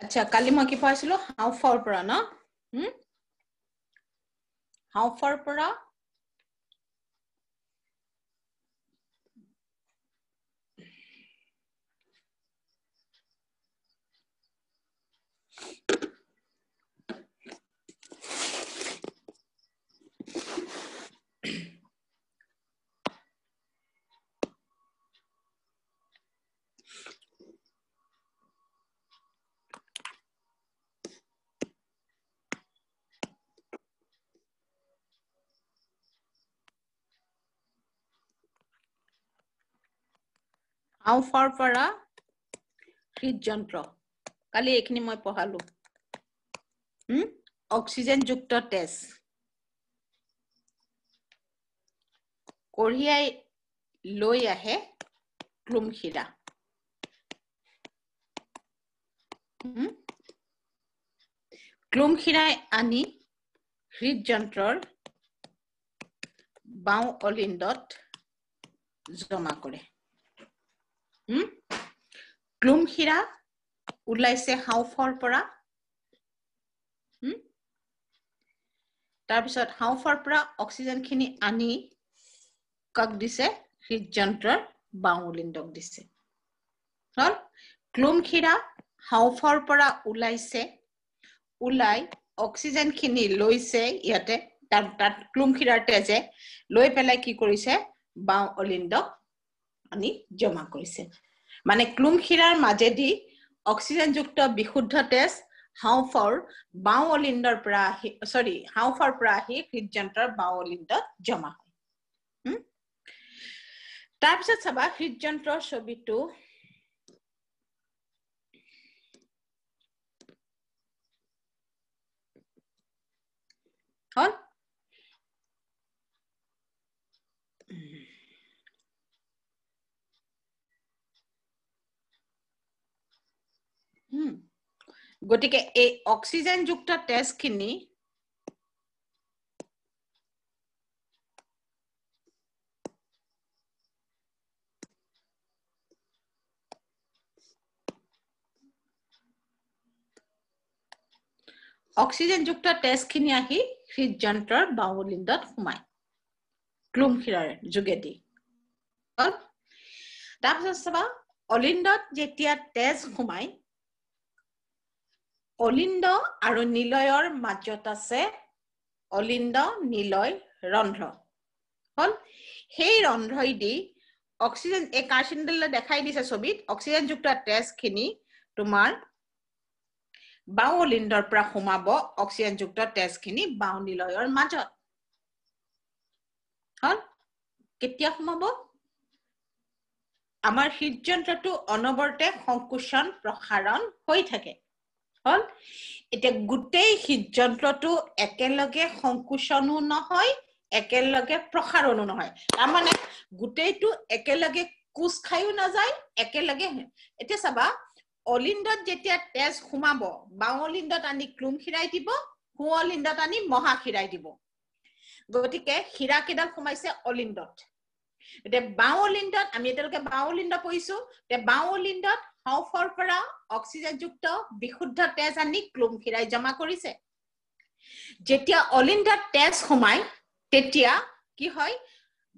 আচ্ছা কালি মই কি পাইছিলো হাওফাওৰ পৰা ন হাওফাওৰ পৰা হাওফাওৰ পৰা হৃদযন্ত্ৰ কালি এইখিনি মই পঢ়ালো অক্সিজেন যুক্ত তেজ কঢ়িয়াই লৈ আহে ক্লুমশিৰা ক্লুমশিৰাই আনি হৃদযন্ত্ৰৰ বাওঁ অলিন্দত জমা কৰে ক্লুমশিৰা ওলাইছে হাওফাওৰ পৰা তাৰপিছত হাওফাওৰ পৰা অক্সিজেনখিনি আনি কাক দিছে হৃদযন্ত্ৰৰ বাওঁ অলিন্দক দিছে হল ক্লুমশিৰা হাওফাওৰ পৰা ওলাইছে ওলাই অক্সিজেনখিনি লৈছে ইয়াতে তাত ক্লুমশিৰাৰ তেজে লৈ পেলাই কি কৰিছে বাওঁ অলিন্দক আনি জমা কৰিছে মানে ক্লুমশিৰাৰ মাজেদি অক্সিজেনযুক্ত বিশুদ্ধ তেজ হাওফাওৰ বাওঁ অলিন্দৰ পৰা হাওফাওৰ পৰা আহি হৃদযন্ত্ৰৰ বাওঁ অলিন্দত জমা হয় তাৰপিছত চাবা হৃদযন্ত্ৰৰ ছবিটো হল গতিকে এই অক্সিজেনযুক্ত তেজখিনি অক্সিজেনযুক্ত তেজখিনি আহি হৃদযন্ত্ৰৰ বাওঁ অলিন্দত সোমায় ক্লুমশিৰাৰ যোগেদি তাৰপিছত চাবা অলিন্দত যেতিয়া তেজ সোমায় অলিন্দ আৰু নিলয়ৰ মাজত আছে অলিন্দ নিলয় ৰন্ধ্ৰ হল সেই ৰন্ধ্ৰইদি অক্সিজেন এই কাৰ্চিনডালে দেখাই দিছে ছবিত অক্সিজেনযুক্ত তেজখিনি তোমাৰ বাওঁ অলিন্দৰ পৰা সোমাব অক্সিজেনযুক্ত তেজখিনি বাওঁ নিলয়ৰ মাজত হল কেতিয়া সোমাব আমাৰ হৃদযন্ত্ৰটো অনবৰতে সংকোচন প্ৰসাৰণ হৈ থাকে হল এতিয়া গোটেই হৃদযন্ত্ৰটো একেলগে সংকোচনো নহয় একেলগে প্ৰসাৰণো নহয় তাৰমানে গোটেইটো একেলগে কোচ খাইও নাযায় একেলগে এতিয়া চাবা অলিন্দত যেতিয়া তেজ সোমাব বাওঁ অলিন্দত আনি ক্লুমশিৰাই দিব সোঁ অলিন্দত আনি মহাশিৰাই দিব গতিকে শিৰা কেইডাল সোমাইছে অলিন্দত এতিয়া বাওঁ অলিন্দত আমি এতিয়ালৈকে বাওঁ অলিন্দ পঢ়িছো তে বাওঁ অলিন্দত হাওফাওৰ পৰা অক্সিজেনযুক্ত বিশুদ্ধ তেজ আনি ক্লুমশিৰাই জমা কৰিছে যেতিয়া অলিন্দত তেজ সোমায় তেতিয়া কি হয়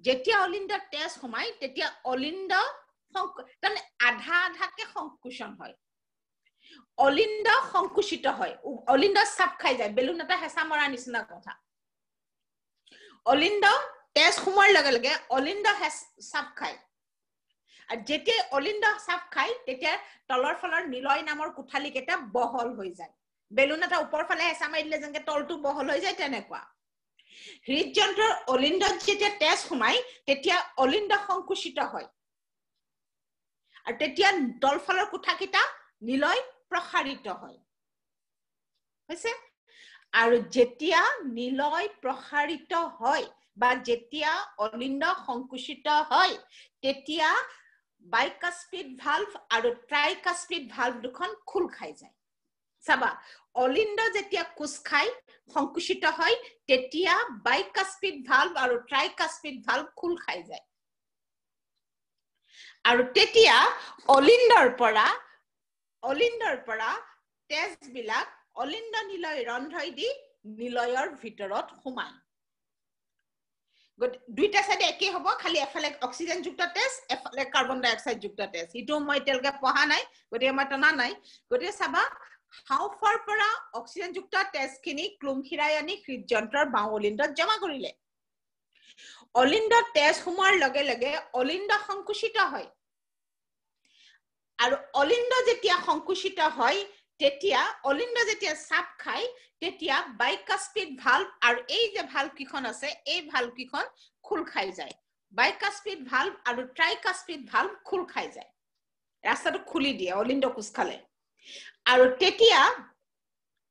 যেতিয়া অলিন্দত তেজ সোমায় তেতিয়া অলিন্দ মানে আধা আধাকে সংকোচন হয় অলিন্দ সংকুচিত হয় অলিন্দ চাপ খাই যায় বেলুন এটা হেঁচা মৰাৰ নিচিনা কথা অলিন্দ তেজ সোমোৱাৰ লগে লগে অলিন্দ চাপ খায় আৰু যেতিয়া অলিন্দ চাপ খায় তেতিয়া তলৰ ফালৰ নিলয় নামৰ কোঠালি কেইটা বহল হৈ যায় বেলুন এটা ওপৰ ফালে হেঁচা মাৰি দিলে যেনেকে তলটো বহল হৈ যায় তেনেকুৱা হৃদযন্ত্ৰৰ অলিন্দত যেতিয়া তেজ সোমায় তেতিয়া অলিন্দ সংকুচিত হয় আৰু তেতিয়া তলফালৰ কোঠাকেইটা নিলয় প্ৰসাৰিত হয় হৈছে আৰু যেতিয়া নিলয় প্ৰসাৰিত হয় বা যেতিয়া অলিন্দ সংকুচিত হয় তেতিয়া বাইকাস্পিড ভালভ আৰু ট্ৰাইকাস্পিড ভালভ দুখন খোল খাই যায় চাবা অলিন্দ যেতিয়া কোচ খাই সংকুচিত হয় তেতিয়া বাইকাস্পিড ভালভ আৰু ট্ৰাইকাস্পিড ভালভ খোল খাই যায় আৰু তেতিয়া অলিন্দৰ পৰা তেজ বিলাক অলিন্দ নিলয় ৰন্ধ্ৰই দি নিলয়ৰ ভিতৰত সোমায় দুইটা সাইডে একে হ'ব খালি এফালে অক্সিজেন যুক্ত তেজ এফালে কাৰ্বন ডাই অক্সাইড যুক্ত তেজ ইটো মই তেলকে পঢ়া নাই গতিকে মই টানা নাই গতিকে চাবা হাওফাৰ পৰা অক্সিজেন যুক্ত তেজখিনি ক্লুমখিৰাই আনি হৃদযন্ত্ৰৰ বাওঁ অলিন্দত জমা কৰিলে অলিন্দত তেজ সোমোৱাৰ লগে লগে অলিন্দ সংকুচিত হয় আৰু অলিন্দ যেতিয়া সংকুচিত হয় তেতিয়া অলিন্দ যেতিয়া চাপ খায় তেতিয়া বাইকাস্পিড ভালভ আৰু এই যে ভালভ কিখন আছে এই ভালভ কিখন খুল খাই যায় বাইকাস্পিড ভালভ আৰু ট্ৰাইকাস্পিড ভালভ খুল খাই যায় ৰাস্তাটো খুলি দিয়ে অলিন্দ কোষ খালে আৰু তেতিয়া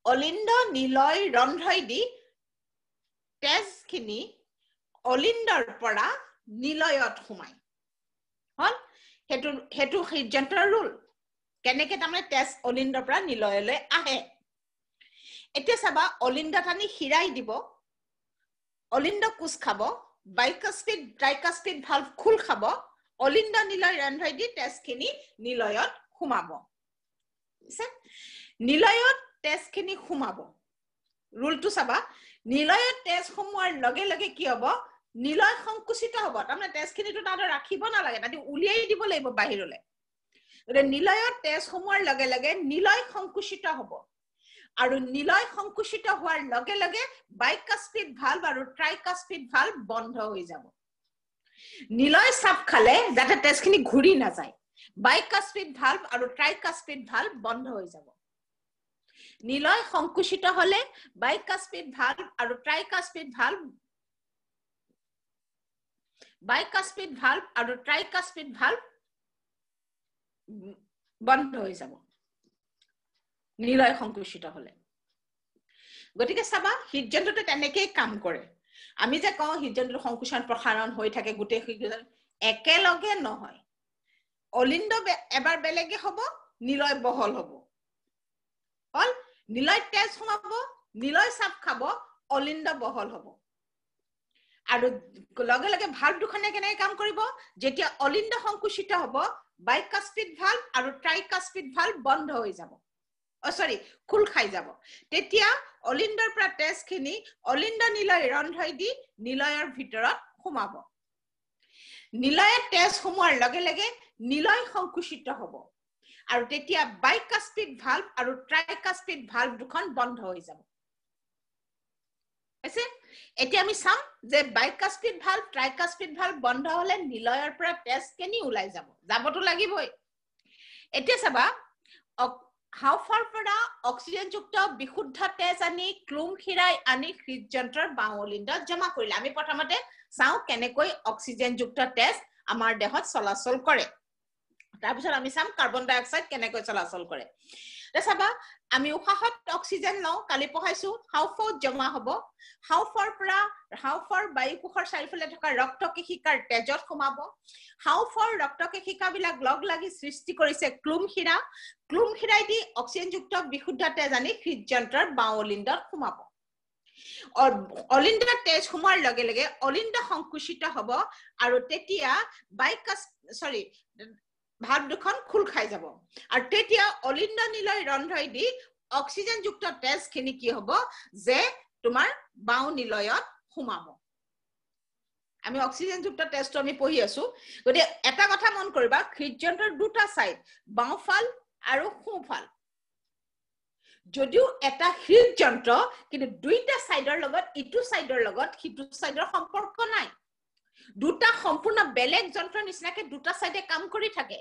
অলিন্দ নিলয় ৰন্ধ্ৰই দি তেজখিনি অলিন্দৰ পৰা নিলয়ত সোমায় হল হেতু হৃদযন্ত্ৰৰ ৰুল কেনেকে তাৰমানে তেজ অলিন্দৰ পৰা নিলয়লৈ আহে এতিয়া চাবা অলিন্দ টানি হিৰাই দিব অলিন্দ কোষ খাব বাইকাস্পিড ট্ৰাইকাস্পিড ভালভ খুল খাব অলিন্দ নিলয় ৰন্ধ্ৰই দি তেজখিনি নিলয়ত সোমাব নিলয়ত তেজখিনি সোমাব ৰুলটো চাবা নিলয়ত তেজ সোমোৱাৰ লগে লগে কি হ'ব নিলয় সংকুচিত হ'ব তাৰমানে তেজখিনিটো তাত ৰাখিব নালাগে তাতে উলিয়াই দিব লাগিব বাহিৰলৈ নিলয়ত তেজ সোমোৱাৰ লগে লগে নিলয় সংকুচিত হ'ব আৰু নিলয় সংকুচিত হোৱাৰ লগে লগে বাইকাস্পিড ভালভ আৰু ট্ৰাইকাস্পিড ভালভ বন্ধ হৈ যাব নিলয় চাপ খালে যাতে তেজখিনি ঘূৰি নাযায় বাইকাস্পিড ভালভ আৰু ট্ৰাইকাস্পিড ভালভ বন্ধ হৈ যাব নিলয় সংকুচিত হলে বাইকাস্পিড ভালভ আৰু ট্ৰাইকাস্পিড ভালভ বন্ধ হৈ যাব নিলয় সংকুচিত হলে গতিকে চাবা হৃদযন্ত্ৰটো তেনেকেই কাম কৰে আমি যে কওঁ হৃদযন্ত্ৰৰ সংকুচন প্ৰসাৰণ হৈ থাকে গোটেই হৃদযন্ত্ৰ একেলগে নহয় অলিন্দ এবাৰ বেলেগে হ'ব নিলয় বহল হ'ব হল নিলয় তেজ সোমাব নিলয় চাপ খাব অলিন্দ বহল হ'ব আৰু লগে লগে ভালভ দুখনে কেনেকৈ কাম কৰিব যেতিয়া অলিন্দ সংকুচিত হ'ব বাইকাস্পিড ভালভ আৰু ট্ৰাইকাস্পিড ভালভ বন্ধ হৈ যাব খুল খাই যাব তেতিয়া অলিন্দৰ পৰা তেজখিনি অলিন্দ নিলয় ৰন্ধ্ৰই দি নিলয়ৰ ভিতৰত সোমাব নিলয়ত তেজ সোমোৱাৰ লগে লগে নিলয় সংকুচিত হ'ব আৰু তেতিয়া বাইকাস্পিড ভালভ আৰু ট্ৰাইকাস্পিড ভালভ দুখন বন্ধ হৈ যাব এতিয়া আমি চাম যে বাইকাস্পিড ভালভ ট্ৰাইকাস্পিড ভালভ বন্ধ হলে নিলয়ৰ পৰা তেজ কেনি ওলাই যাবতো লাগিবই এতিয়া চাবা হাওফাৰ পৰা অক্সিজেন যুক্ত বিশুদ্ধ তেজ আনি ক্লুমখিৰাই আনি হৃদযন্ত্ৰৰ বাওঁ অলিন্দত জমা কৰিলে আমি প্ৰথমতে চাওঁ কেনেকৈ অক্সিজেন যুক্ত তেজ আমাৰ দেহত চলাচল কৰে তাৰপিছত আমি চাম কাৰ্বন ডাই অক্সাইড কেনেকৈ চলাচল কৰে চাবা আমি উশাহত অক্সিজেন লওঁ কালি পঢ়াইছো হাওফাওত জমা হ'ব হাওফাৰ বায়ুকোষৰ চাৰিওফালে থকা ৰক্তকেশিকাৰ তেজত সোমাব হাওফাৰ ৰক্তকেশিকাবিলাক লগ লাগি সৃষ্টি কৰিছে ক্লুমখিৰাই দি অক্সিজেন যুক্ত বিশুদ্ধ তেজ আনি হৃদযন্ত্ৰৰ বাওঁ অলিন্দত সোমাব অলিন্দত তেজ সোমোৱাৰ লগে লগে অলিন্দ সংকুচিত হ'ব আৰু তেতিয়া ভালভ দুখন খুল খাই যাব আৰু তেতিয়া অলিন্দ নিলয় ৰন্ধ্ৰই দি অক্সিজেন যুক্ত তেজখিনি কি হ'ব যে তোমাৰ বাওঁ নিলয়ত সোমাব আমি অক্সিজেন যুক্ত তেজটো আমি পঢ়ি আছো গতিকে এটা কথা মন কৰিবা হৃদযন্ত্ৰৰ দুটা সাইড বাওঁফাল আৰু সোঁফাল যদিও এটা হৃদযন্ত্ৰ কিন্তু দুইটা সাইডৰ লগত ইটো সাইডৰ লগত সিটো সাইডৰ সম্পৰ্ক নাই দুটা সম্পূৰ্ণ বেলেগ যন্ত্ৰৰ নিচিনাকে দুটা সাইডে কাম কৰি থাকে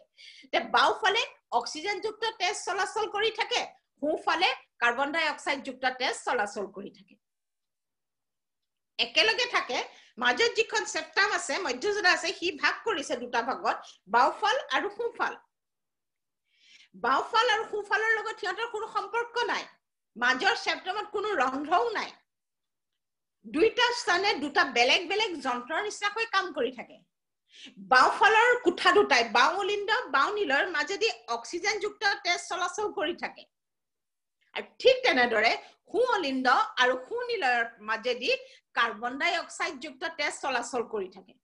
তে বাওঁফালে অক্সিজেন যুক্ত তেজ চলাচল কৰি থাকে সোঁফালে কাৰ্বন ডাই অক্সাইড যুক্ত তেজ চলাচল কৰি থাকে একেলগে থাকে মাজত যিখন সেপ্টাম আছে মধ্যজোৰা আছে হি ভাগ কৰিছে দুটা ভাগত বাওঁফাল আৰু সোঁফাল সোঁফালৰ লগত সিহঁতৰ কোনো সম্পৰ্ক নাই মাজৰ সেপ্টামত কোনো ৰন্ধ্ৰও নাই দুইটা স্থানে দুটা বেলেগ বেলেগ যন্ত্ৰৰ নিচিনাকৈ কাম কৰি থাকে বাওঁফালৰ কোঠা দুটাই বাওঁ অলিন্দ বাওঁ নিলয়ৰ মাজেদি অক্সিজেন যুক্ত তেজ চলাচল কৰি থাকে আৰু ঠিক তেনেদৰে সোঁ অলিন্দ আৰু সোঁ নিলয়ৰ মাজেদি কাৰ্বন ডাই অক্সাইড যুক্ত তেজ চলাচল কৰি থাকে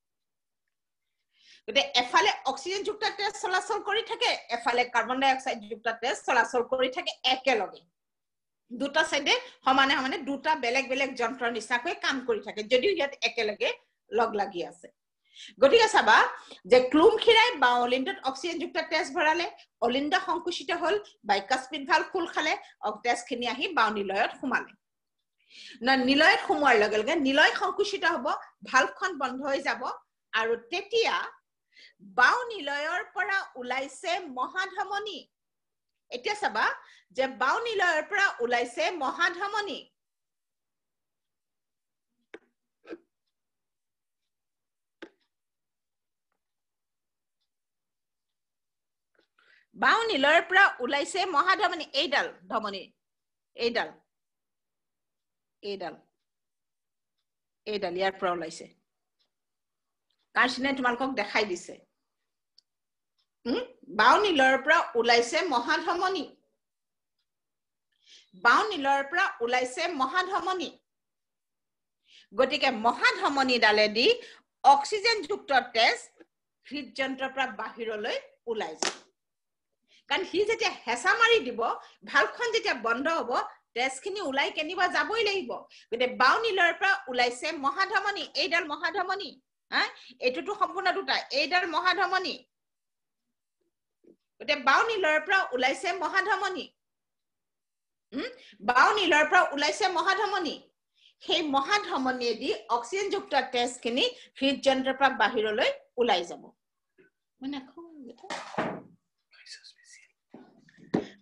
গতে এফালে অক্সিজেন যুক্ত তেজ চলাচল কৰি থাকে এফালে কাৰ্বন ডাই অক্সাইড যুক্ত তেজ চলাচল কৰি থাকে একেলগে দুটা সাইডে সমানে সমানে দুটা বেলেগ বেলেগ যন্ত্ৰৰ নিচিনাকৈ কাম কৰি থাকে যদিও ইয়াত একেলগে লগ লাগি আছে গতিকে চাবা যে ক্লুম খিৰাই বাউলিণ্ডত অক্সিজেন যুক্ত তেজ ভৰালে অলিণ্ড সংকুচিত হল বাইকাস্পিড ভাল খুল খালে তেজখিনি আহি বাউনিলয়ত সোমালে না নিলয়ত সোমোৱাৰ লগে লগে নিলয় সংকুচিত হ'ব ভালখন বন্ধ হৈ যাব আৰু তেতিয়া বাউনিলয়ৰ পৰা ওলাইছে মহাধমনী এতিয়া চাবা যে বাউনিলয়ৰ পৰা ওলাইছে মহাধমনী বাউনিলয়ৰ পৰা ওলাইছে মহাধমনী এইডাল ধমনী এইডাল ইয়াৰ পৰা ওলাইছে কাৰ্চিনে তোমালোকক দেখাই দিছে বাউনিলয়ৰ পৰা ওলাইছে মহাধমনী বাউনিলয়ৰ পৰা ওলাইছে মহাধমনী গতিকে মহাধমনী ডালেদি অক্সিজেন যুক্ত তেজ হৃদযন্ত্ৰৰ পৰা বাহিৰলৈ ওলাই যায় কাৰণ হি যেতিয়া হেঁচা মাৰি দিব ভালখন যেতিয়া বন্ধ হ'ব তেজখিনি ওলাই কেনিবা যাবই লাগিব গতে বাউনিলয়ৰ পৰা ওলাইছে মহাধমনী এইডাল মহাধমনী এইটোতো সম্পূৰ্ণ দুটা এইডাল মহাধমনী গতে বাউনিলয়ৰ পৰা ওলাইছে মহাধমনী বাউনিলয়ৰ পৰা ওলাইছে মহাধমনী সেই মহাধমনীয়েদি অক্সিজেন যুক্ত তেজখিনি হৃদযন্ত্ৰৰ পৰা বাহিৰলৈ ওলাই যাব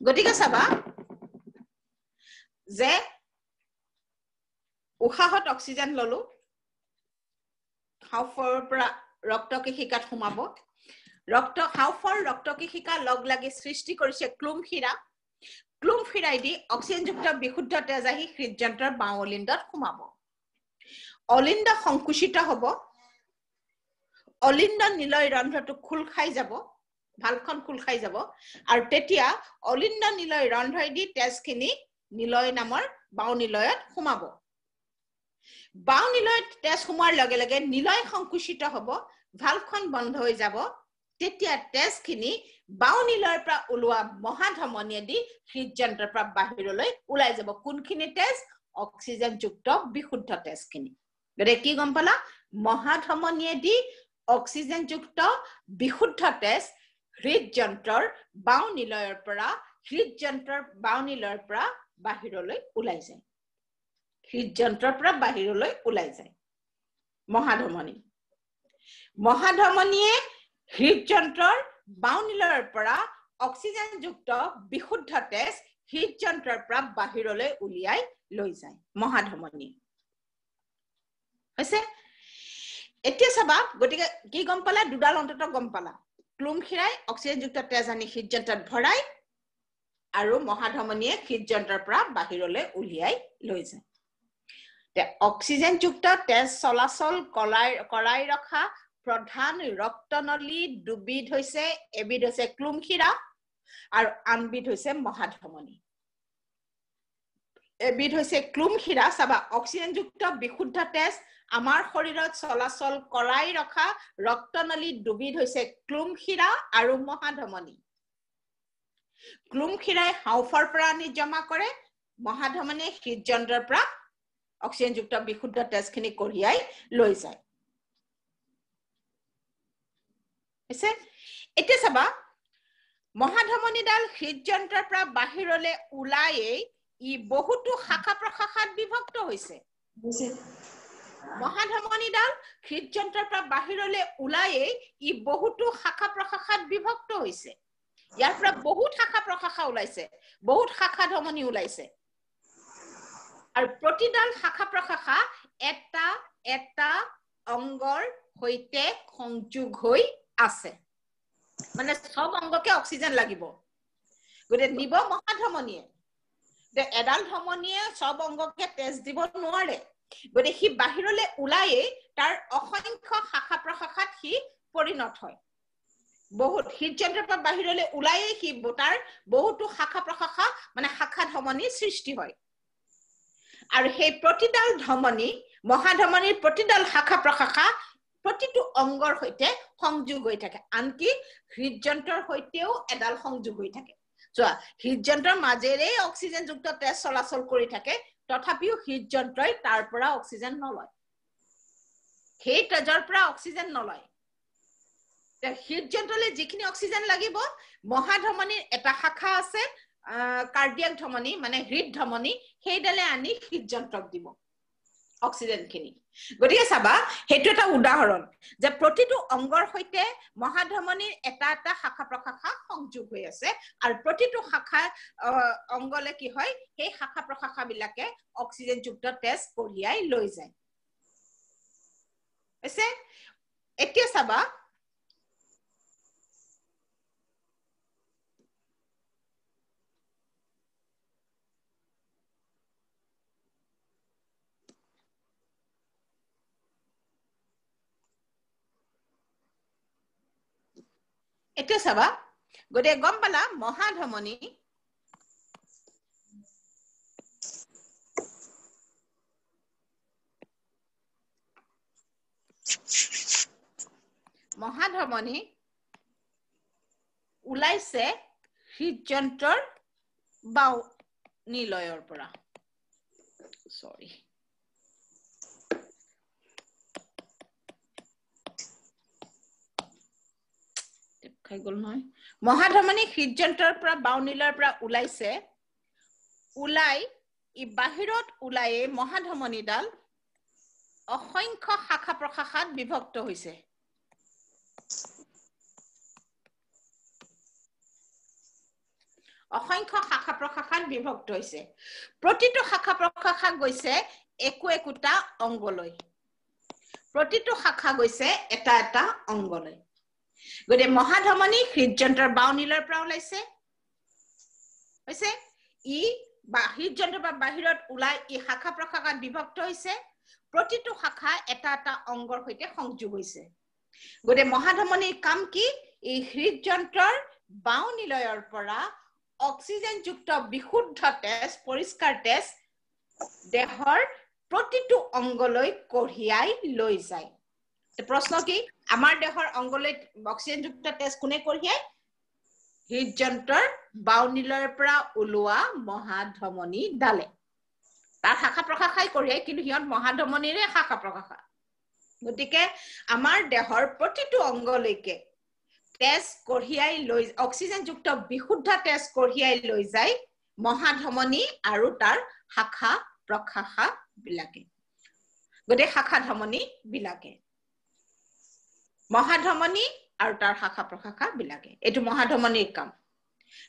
গতিকে চাবা যে উশাহত অক্সিজেন ললো হাওফাওৰ পৰা ৰক্তকেশিকাত সোমাব হাওফাওৰ ৰক্তকেশিকা লগ লাগি সৃষ্টি কৰিছে ক্লুম ফিৰাই দি অক্সিজেন যুক্ত বিশুদ্ধ তেজ আহি হৃদযন্ত্ৰৰ বাওঁ অলিণ্ডত সোমাব অলিণ্ড সংকুচিত হ'ব অলিণ্ড নিলয় ৰন্ধ্ৰটো খোল খাই যাব ভালখন খোল খাই যাব আৰু তেতিয়া অলিণ্ড নিলয় ৰন্ধ্ৰই দি তেজখিনি নিলয় নামৰ বাউনিলয়ত সোমাব বাউনিলয়ত তেজ সোমোৱাৰ লগে লগে নিলয় সংকুচিত হ'ব ভালখন বন্ধ হৈ যাব তেতিয়া তেজখিনি বাউনিলয়ৰ পৰা ওলোৱা মহাধমনীয়েদি হৃদযন্ত্ৰৰ পৰা বাহিৰলৈ ওলাই যাব কোনখিনি তেজ অক্সিজেন যুক্ত বিশুদ্ধ তেজখিনি গতিকে কি গম পালা মহাধমনীয়েদি অক্সিজেন যুক্ত বিশুদ্ধ তেজ হৃদযন্ত্ৰৰ বাউনিলয়ৰ পৰা বাহিৰলৈ ওলাই যায় হৃদযন্ত্ৰৰ পৰা বাহিৰলৈ ওলাই যায় মহাধমনীয়ে হৃদযন্ত্ৰৰ বাউনিলয়ৰ পৰা অক্সিজেন যুক্ত বিশুদ্ধ তেজ হৃদযন্ত্ৰৰ পৰা বাহিৰলৈ উলিয়াই লৈ যায় মহাধমনী হৈছে এতিয়া চাবা গতিকে কি গম পালা দুডাল অন্তত গম পালা ক্লুম খিৰাই অক্সিজেন যুক্ত তেজ আনি হৃদযন্ত্ৰত ভৰাই আৰু মহাধমনীয়ে হৃদযন্ত্ৰৰ পৰা বাহিৰলৈ উলিয়াই লৈ যায় অক্সিজেন যুক্ত তেজ চলাচল কৰাই ৰখা প্ৰধান ৰক্তনলী দুবিধ হৈছে এবিধ হৈছে ক্লুম খিৰা আৰু আনবিধ হৈছে মহাধমনী এবিধ হৈছে ক্লুম খিৰা চাবা অক্সিজেন যুক্ত বিশুদ্ধ তেজ আমাৰ শৰীৰত চলাচল কৰাই ৰখা ৰক্তনলী দুবিধ হৈছে ক্লুম খিৰা আৰু মহাধমনী ক্লুম খিৰাই হাওফাওৰ পৰা আনি জমা কৰে মহাধমনীয়ে হৃদযন্ত্ৰৰ পৰা অক্সিজেন যুক্ত বিশুদ্ধ তেজখিনি কঢ়িয়াই লৈ যায় এতিয়া চাবা মহাধমনীডাল হৃদযন্ত্ৰৰ পৰা বাহিৰলৈ ওলাইয়ে ই বহুতো শাখা প্ৰশাখাত বিভক্ত হৈছে মহাধমনীডাল হৃদযন্ত্ৰৰ পৰা বাহিৰলৈ ওলাইয়ে ই বহুতো শাখা প্ৰশাখাত বিভক্ত হৈছে ইয়াৰ পৰা বহুত শাখা প্ৰশাখা ওলাইছে বহুত শাখা ধমনী ওলাইছে আৰু প্ৰতিডাল শাখা প্ৰশাখা এটা এটা অংগৰ হৈতে সংযোগ হৈ আছে মানে সব অংগকে অক্সিজেন লাগিব গতে নিব মহাধমনীয়ে এডাল ধমনীয়ে সব অংগকে তেজ দিব নোৱাৰে গতে হি বাহিৰলৈ ওলাইয়ে তাৰ অসংখ্য শাখা প্ৰশাখাত হি পৰিণত হয় বহুত হৃদযন্ত্ৰৰ পৰা বাহিৰলৈ ওলাইয়ে হি তাৰ বহুতো শাখা প্ৰশাখা মানে শাখা ধমনী সৃষ্টি হয় আৰু সেই প্ৰতিডাল ধমনী মহাধমনীৰ প্ৰতিডাল শাখা প্ৰশাখা প্ৰতিটো অংগৰ সৈতে সংযোগ হৈ থাকে আনকি হৃদযন্ত্ৰৰ সৈতেও এডাল সংযোগ হৈ থাকে চোৱা হৃদযন্ত্ৰৰ মাজেৰে অক্সিজেনযুক্ত তেজ চলাচল কৰি থাকে তথাপিও হৃদযন্ত্ৰই তাৰ পৰা অক্সিজেন নলয় সেই তেজৰ পৰা অক্সিজেন নলয় হৃদযন্ত্ৰলৈ যিখিনি অক্সিজেন লাগিব মহাধমনীৰ এটা শাখা আছে কাৰ্ডিয়াক ধমনী মানে হৃদধমনী সেইডালে আনি হৃদযন্ত্ৰক দিব অক্সিজেন খিনি গতিকে চাবা হেতু এটা উদাহৰণ যে প্ৰতিটো অংগৰ সৈতে মহাধমনীৰ এটা এটা শাখা প্ৰশাখা সংযোগ হৈ আছে আৰু প্ৰতিটো শাখা অংগলে কি হয় সেই শাখা প্ৰশাখা বিলাকে অক্সিজেনযুক্ত তেজ কঢ়িয়াই লৈ যায় আছে এতিয়া চাবা এতিয়া চাবা গতে গম পালা মহাধমনী মহাধমনী উলাইছে হৃদযন্ত্ৰৰ বাও নিলয়ৰ পৰা সৰি খাই গল নহয় মহাধমনী হৃদযন্ত্ৰৰ পৰা বাও নিলয়ৰ পৰা উলাইছে উলাই ই বাহিৰত উলায়ে মহাধমনীডাল অসংখ্য শাখা প্ৰশাখাত বিভক্ত হৈছে অসংখ্য শাখা প্ৰশাখাত বিভক্ত হৈছে প্ৰতিটো শাখা প্ৰশাখা গৈছে একোটা অংগলৈ প্ৰতিটো শাখা গৈছে এটা এটা অংগলৈ গতে মহাধমনী হৃদযন্ত্ৰৰ বাও নিলয়ৰ পৰা ওলাইছে হৈছে ই হৃদযন্ত্ৰৰ পৰা বাহিৰত ওলাই ই শাখা প্ৰশাখাত বিভক্ত হৈছে প্ৰতিটো শাখা এটা এটা অংগৰ সৈতে সংযোগ হৈছে গতে মহাধমনীৰ কাম কি এই হৃদযন্ত্ৰৰ বাও নিলয়ৰ পৰা অক্সিজেনযুক্ত বিশুদ্ধ তেজ পৰিষ্কাৰ তেজ দেহৰ প্ৰতিটো অংগলৈ কঢ়িয়াই লৈ যায় প্ৰশ্ন কি আমাৰ দেহৰ অংগলৈ অক্সিজেনযুক্ত তেজ কোনে কঢ়িয়াই হৃদযন্ত্ৰৰ বাও নিলয়ৰ পৰা ওলোৱা মহাধমনী ডালে তাৰ শাখা প্ৰশাখাই কঢ়িয়াই কিন্তু হিয়ত মহাধমনীৰে শাখা প্ৰশাখা গতিকে আমাৰ দেহৰ প্ৰতিটো অংগলৈকে তেজ কঢ়িয়াই লৈ অক্সিজেনযুক্ত বিশুদ্ধ তেজ কঢ়িয়াই লৈ যায় মহাধমনী আৰু তাৰ শাখা প্ৰশাখা বিলাকে গতে শাখা ধমনী বিলাকে মহাধমনী আৰু তাৰ শাখা প্ৰশাখা বিলাকে এটো মহাধমনীৰ কাম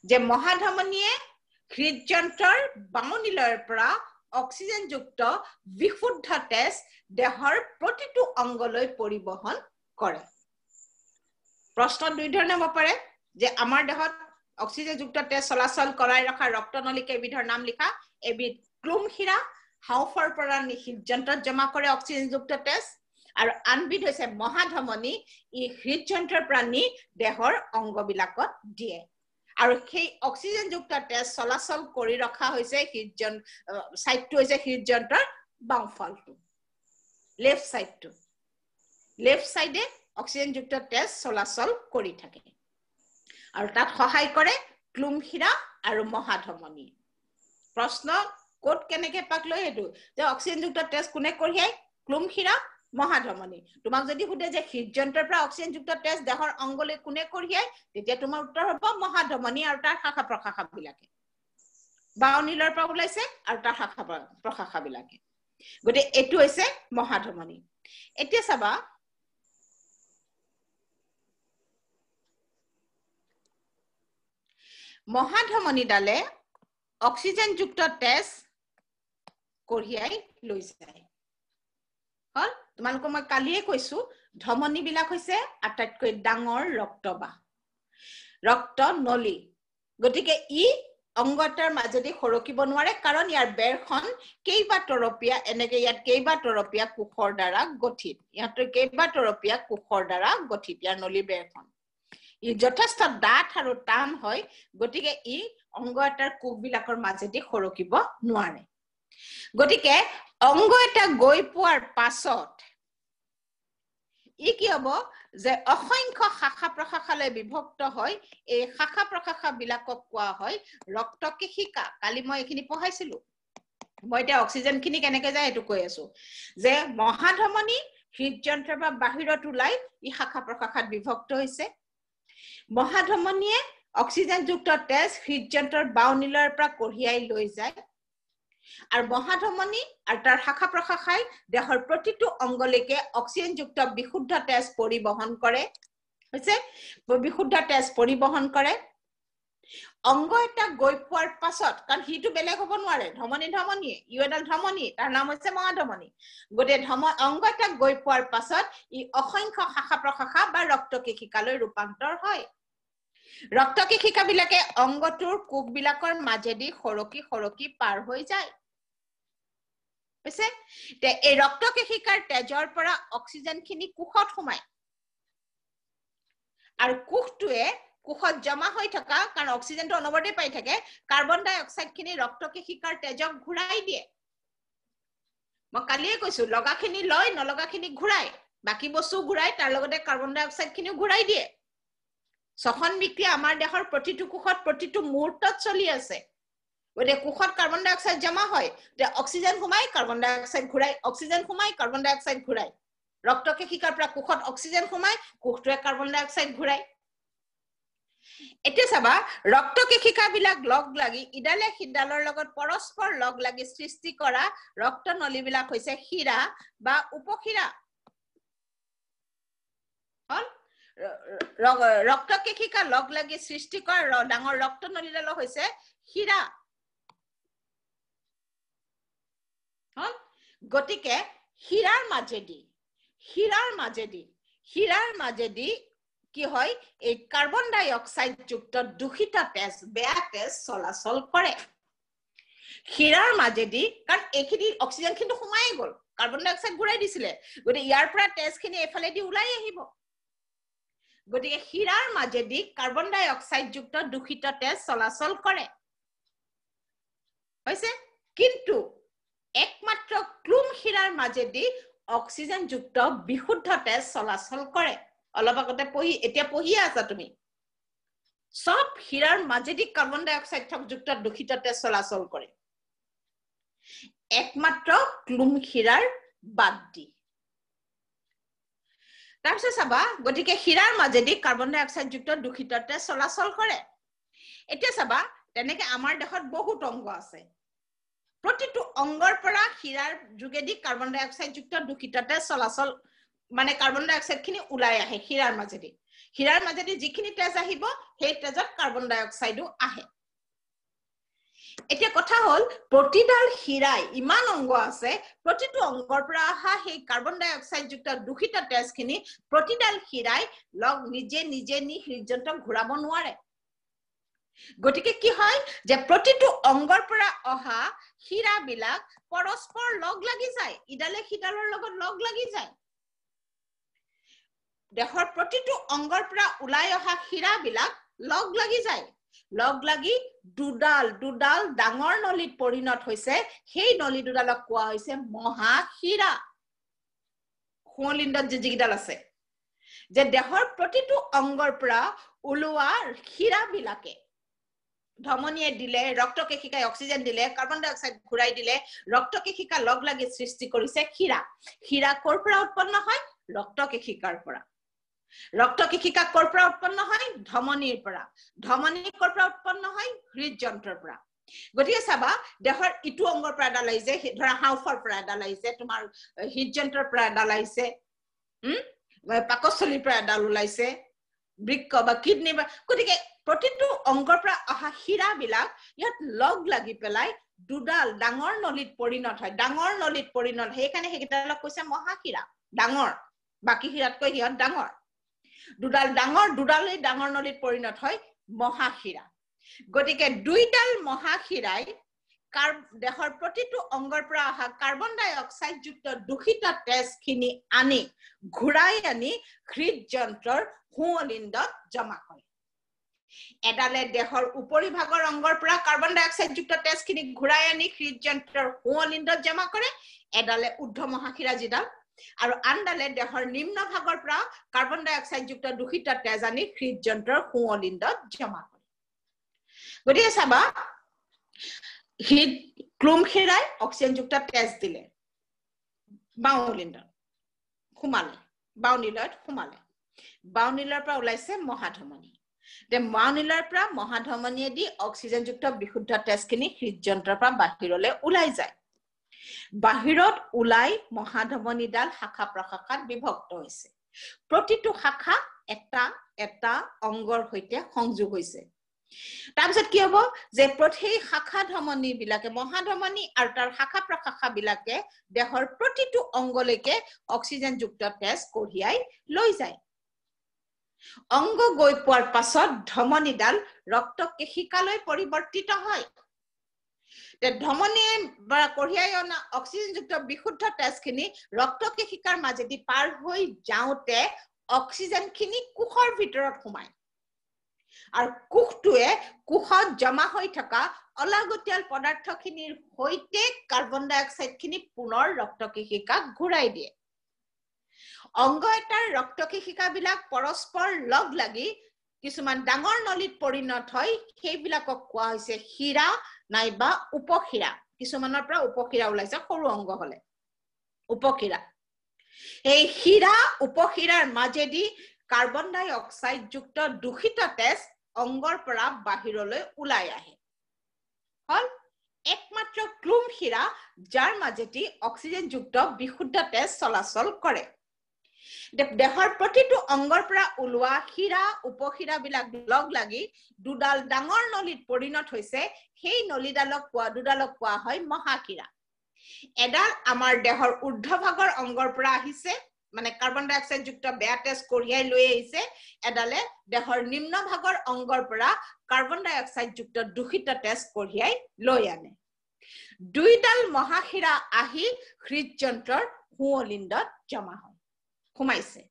যে মহাধমনীয়ে হৃদযন্ত্ৰৰ বাও নিলয়ৰ পৰা অক্সিজেনযুক্ত বিশুদ্ধ তেজ দেহৰ প্ৰতিটো অংগলৈ পৰিবহন কৰে প্ৰশ্ন দুই ধৰণে হ'ব পাৰে যে আমাৰ দেহত অক্সিজেনযুক্ত তেজ চলাচল কৰাই ৰখা ৰক্তনলিকা এবিধৰ নাম লিখা এবিধ ক্লুমশিৰা হাওফাৰ পৰা হৃদযন্ত্ৰত জমা কৰে অক্সিজেনযুক্ত তেজ আৰু আনবিধ হৈছে মহাধমনী ই হৃদযন্ত্ৰৰ প্ৰাণী দেহৰ অংগবিলাকত দিয়ে আৰু সেই অক্সিজেনযুক্ত তেজ চলাচল কৰি ৰখা হৈছে সাইডটো হৈছে হৃদযন্ত্ৰৰ বাওঁফালটো লেফট সাইডে অক্সিজেনযুক্ত তেজ চলাচল কৰি থাকে আৰু তাত সহায় কৰে ক্লুমশিৰা আৰু মহাধমনী প্ৰশ্ন কোট কেনেকে পাক লৈ হেতু যে অক্সিজেনযুক্ত তেজ কোনে কঢ়িয়াই ক্লুমশিৰা মহাধমনী তোমাক যদি সুধে যে হৃদযন্ত্ৰৰ পৰা অক্সিজেনযুক্ত তেজ দেহৰ অংগলৈ কোনে কঢ়িয়াই তেতিয়া তোমাৰ উত্তৰ হ'ব মহাধমনী আৰু তাৰ শাখা প্ৰশাখা বিলাকে বাও নিলয়ৰ পৰা ওলাইছে আৰু তাৰ শাখা প্ৰশাখা বিলাকে গতে এটো হৈছে মহাধমনী এতিয়া চাবা মহাধমনীডালে অক্সিজেনযুক্ত তেজ কঢ়িয়াই লৈ যায় হল তোমালোক মই কালিয়ে কৈছো ধমনী বিলাক হৈছে আটাইতকৈ ডাঙৰ ৰক্তবাহ ৰক্ত নলী গতিকে ই অংগটাৰ মাজেদি খৰকিব নোৱাৰে কাৰণ ইয়াৰ বেৰখন কেইবা তৰপীয়া এনেকে ইয়াত কেইবা তৰপীয়া কোষৰ দ্বাৰা গঠিত ইয়াৰ কেইবা তৰপীয়া কোষৰ দ্বাৰা গঠিত ইয়াৰ নলী বেৰখন ই যথেষ্ট ডাঠ আৰু টান হয় গতিকে ই অংগ এটাৰ কোষ বিলাকৰ মাজেদি খৰকিব নোৱাৰে গতিকে অংগ এটা গৈ পোৱাৰ পাছত ই কি হ'ব যে অসংখ্য শাখা প্ৰশাখালৈ বিভক্ত হয় এই শাখা প্ৰশাখা বিলাকক কোৱা হয় ৰক্তকেশিকা কালি মই এখিনি পঢ়াইছিলো মই এটা অক্সিজেন খিনি কেনেকৈ যায় এটো কৈ আছো যে মহাধমনী হৃদযন্ত্ৰৰ পৰা বাহিৰত ওলাই ই শাখা প্ৰশাখাত বিভক্ত হৈছে মহাধমনীয়ে অক্সিজেন যুক্ত তেজ হৃদযন্ত্ৰৰ বাউনিলৰ পৰা কঢ়িয়াই লৈ যায় আৰু মহাধমনী আৰু তাৰ শাখা প্ৰশাখাই দেহৰ প্ৰতিটো অংগলৈকে অক্সিজেন যুক্ত বিশুদ্ধ তেজ পৰিবহন কৰে হৈছে বিশুদ্ধ তেজ পৰিবহন কৰে অংগ এটা গৈ পোৱাৰ পাছত কাৰণ হিটো বেলেগ হ'ব নোৱাৰে ধমনী ইউ এডাল ধমনী তাৰ নাম হৈছে মহাধমনী গতে অংগ এটা গৈ পোৱাৰ পাছত ই অসংখ্য শাখা প্ৰশাখা বা ৰক্তকেশিকালৈ ৰূপান্তৰ হয় ৰক্তকেশিকা বিলাকে অংগটোৰ কোষ বিলাকৰ মাজেদি খৰকি পাৰ হৈ যায় হৈছে তে এই ৰক্তকেশিকাৰ তেজৰ পৰা অক্সিজেন খিনি কোষত সোমায় আৰু কোষটোৱে কোষত জমা হৈ থকা কাৰণ অক্সিজেনটো অনবৰতে পাই থাকে কাৰ্বন ডাই অক্সাইড খিনি ৰক্তকেশিকাৰ তেজক ঘূৰাই দিয়ে মই কালিয়ে কৈছো লগাখিনি লয় নলগাখিনি ঘূৰাই বাকি বস্তু ঘূৰাই তাৰ লগতে কাৰ্বন ডাই অক্সাইড খিনিও ঘূৰাই দিয়ে সখন বিক্ৰিয়া আমাৰ দেহৰ প্ৰতিটো কোষত প্ৰতিটো মুহূৰ্তত চলি আছে ওৰে কোষত কাৰ্বন ডাই অক্সাইড জমা হয় তে অক্সিজেন সোমাই কাৰ্বন ডাই অক্সাইড ঘূৰাই অক্সিজেন সোমাই কাৰ্বন ডাই অক্সাইড ঘূৰাই ৰক্তকেশিকাৰ পৰা কোষত অক্সিজেন সোমাই কোষটোৱে কাৰ্বন ডাই অক্সাইড ঘূৰাই এতিয়া চাবা ৰক্তকেশিকা বিলাক লগ লাগি ইডালে সিডালৰ লগত পৰস্পৰ লগ লাগি সৃষ্টি কৰা ৰক্তনলী বিলাক হৈছে শিৰা বা উপশিৰা হল ৰক্তকেশিকা লগ লাগি সৃষ্টি কৰা ডাঙৰ ৰক্তনলীডাল হৈছে শিৰা হল গটিকে শিৰাৰ মাজেদি কি হয় এই কাৰ্বন ডাই অক্সাইড যুক্ত দূষিত তেজ বেয়া তেজ চলাচল কৰে শিৰাৰ মাজেদি কাৰণ এইখিনি অক্সিজেন খিনি সোমাই গল কাৰ্বন ডাই অক্সাইড ঘূৰাই দিছিলে গতি ইয়াৰ পৰা তেজ খিনি এফালেদি ওলাই আহিব গতিকে শিৰাৰ মাজেদি কাৰ্বন ডাই অক্সাইড যুক্ত দূষিত তেজ চলাচল কৰে হৈছে কিন্তু একমাত্ৰ ক্লুম শিৰাৰ মাজেদি অক্সিজেন যুক্ত বিশুদ্ধ তেজ চলাচল কৰে অলপ আগতে এতিয়া পঢ়িয়ে আছা তুমি সব শিৰাৰ মাজেদি কাৰ্বন ডাই অক্সাইড যুক্ত দূষিত তেজ চলাচল কৰে একমাত্ৰ ক্লুম শিৰাৰ বাদ দি তাৰপিছত চাবা গতিকে শিৰাৰ মাজেদি কাৰ্বন ডাই অক্সাইড যুক্ত দূষিত তেজ চলাচল কৰে এতিয়া চাবা তেনেকে আমাৰ দেহত বহুত অংগ আছে প্ৰতিটো অংগৰ পৰা শিৰাৰ যোগেদি কাৰ্বন ডাই অক্সাইড যুক্ত দূষিত তেজ চলাচল মানে কাৰ্বন ডাই অক্সাইড খিনি ওলাই আহে শিৰাৰ মাজেদি যিখিনি তেজ আহিব সেই তেজত কাৰ্বন ডাই অক্সাইডো আহে এতিয়া কথা হল প্ৰতিডাল শিৰাই ইমান অংগ আছে প্ৰতিটো অংগৰ পৰা আহা সেই কাৰ্বন ডাই অক্সাইড যুক্ত দূষিত তেজ খিনি প্ৰতিডাল শিৰাই লগ নিজে নি হৃদযন্ত্ৰক ঘূৰাব নোৱাৰে গতিকে কি হয় যে প্ৰতিটো অংগৰ পৰা অহা শিৰা বিলাক পৰস্পৰ লগ লাগি যায় ইডালে সিডালৰ লগত লগ লাগি যায় দেহৰ প্ৰতিটো অংগৰ পৰা ওলাই অহা শিৰা বিলাক লগ লাগি দুডাল ডাঙৰ নলীত পৰিণত হৈছে সেই নলী দুডালক কোৱা হৈছে মহাশিৰা সোঁলিণ্ডত যিগিডাল আছে যে দেহৰ প্ৰতিটো অংগৰ পৰা ওলোৱা শিৰা বিলাকে ধমনীয়ে দিলে ৰক্তকেশিকাই অক্সিজেন দিলে কাৰ্বন ডাই অক্সাইড ঘূৰাই দিলে ৰক্তকেশিকা লগ লাগি সৃষ্টি কৰিছে শিৰা কৰ পৰা উৎপন্ন হয় ৰক্তকেশিকাৰ পৰা ৰক্তকেশিকা কৰ পৰা উৎপন্ন হয় ধমনীৰ পৰা ধমনী কৰ পৰা উৎপন্ন হয় হৃদযন্ত্ৰৰ পৰা গতিকে চাবা দেহৰ ইটো অংগৰ পৰা এডাল আহিছে ধৰা হাওফাৰ পৰা এডাল আহিছে তোমাৰ হৃদযন্ত্ৰৰ পৰা এডাল আহিছে পাকস্থলীৰ পৰা এডাল ওলাইছে বৃক্ক বা কিডনি বা গতিকে প্ৰতিটো অংগৰ পৰা অহা শিৰা বিলাক ইয়াত লগ লাগি পেলাই দুডাল ডাঙৰ নলীত পৰিণত হয় সেইকাৰণে সেইকেইটাক কৈছে মহাশিৰা ডাঙৰ বাকি শিৰাতকৈ সিহঁত ডাঙৰ দুডালেই ডাঙৰ নলীত পৰিণত হয় মহাশিৰা গতিকে দুইডাল মহাশিৰাই দেহৰ প্ৰতিটো অংগৰ পৰা অহা কাৰ্বন ডাই অক্সাইড যুক্ত দূষিত তেজ খিনি আনি ঘূৰাই আনি হৃদযন্ত্ৰৰ সোঁলিণ্ডত জমা কৰে এডালে দেহৰ উপৰি ভাগৰ অংগৰ পৰা কাৰ্বন ডাই অক্সাইড যুক্ত তেজ খিনি ঘূৰাই আনি হৃদযন্ত্ৰৰ সোঁলিণ্ডত জমা কৰে এডালে ঊৰ্ধ্ব মহাশিৰা যিডাল আৰু আনডালে দেহৰ নিম্ন ভাগৰ পৰা কাৰ্বন ডাই অক্সাইড যুক্ত দূষিত তেজ আনি হৃদযন্ত্ৰৰ সোঁৱলিণ্ডত জমা কৰে গতিকে চাবা ক্লুমখিৰাই অক্সিজেন যুক্ত তেজ দিলে বাউলিণ্ডত সোমালে বাউনিলত সোমালে বাউনিলৰ পৰা ওলাইছে মহাধমনী বাউনিলৰ পৰা মহাধমনীয়ে দি অক্সিজেন যুক্ত বিশুদ্ধ তেজখিনি হৃদযন্ত্ৰৰ পৰা বাহিৰলৈ ওলাই যায় বাহিৰত ওলাই মহাধমনীডাল শাখা প্ৰশাখাত বিভক্ত হৈছে প্ৰতিটো শাখা এটা এটা অংগৰ সৈতে সংযোগ হৈছে তাৰপিছত কি হ'ব যে প্ৰতি শাখা ধমনী বিলাকে মহাধমনী আৰু তাৰ শাখা প্ৰশাখা বিলাকে দেহৰ প্ৰতিটো অংগলৈকে অক্সিজেন যুক্ত তেজ কঢ়িয়াই লৈ যায় অংগ গৈ পোৱাৰ পাছত ধমনীডাল ৰক্তকেশিকালৈ পৰিৱৰ্তিত হয় ধমনীয়ে কঢ়িয়াই অনা অক্সিজেন যুক্ত বিশুদ্ধ তেজখিনি ৰক্তকেশিকাৰ মাজেদি পাৰ হৈ যাওঁতে অক্সিজেনখিনি কোষৰ ভিতৰত সোমায় আৰু কোষটোৱে কোষত জমা হৈ থকা অলাগতিয়াল পদাৰ্থখিনিৰ সৈতে কাৰ্বন ডাই অক্সাইডখিনি পুনৰ ৰক্তকেশিকাক ঘূৰাই দিয়ে অংগ এটাৰ ৰক্তকেশিকাবিলাক পৰস্পৰ লগ লাগি কিছুমান ডাঙৰ নলীত পৰিণত হয় সেইবিলাকক কোৱা হৈছে শিৰা নাইবা উপশিৰা কিছুমানৰ পৰা উপশিৰা ওলাইছে সৰু অংগ হলে উপশিৰা এই শিৰা উপশিৰাৰ মাজেদি কাৰ্বন ডাই অক্সাইড যুক্ত দূষিত তেজ অংগৰ পৰা বাহিৰলৈ ওলাই আহে হল একমাত্ৰ ক্লুমশিৰা যাৰ মাজেদি অক্সিজেন যুক্ত বিশুদ্ধ তেজ চলাচল কৰে দেহৰ প্ৰতিটো অংগৰ পৰা ওলোৱা শিৰা উপশিৰা বিলাক লগ লাগি দুডাল ডাঙৰ নলীত পৰিণত হৈছে সেই নলীডালক কোৱা হয় মহাশিৰা এডাল আমাৰ দেহৰ ঊৰ্ধ্বভাগৰ অংগৰ পৰা আহিছে মানে কাৰ্বন ডাই অক্সাইড যুক্ত বেয়া তেজ কঢ়িয়াই লৈ আহিছে এডালে দেহৰ নিম্ন ভাগৰ অংগৰ পৰা কাৰ্বন ডাই অক্সাইড যুক্ত দূষিত তেজ কঢ়িয়াই লৈ আনে দুইডাল মহাশিৰা আহি হৃদযন্ত্ৰৰ সোঁৱলিণ্ডত জমা হয় সোমাইছে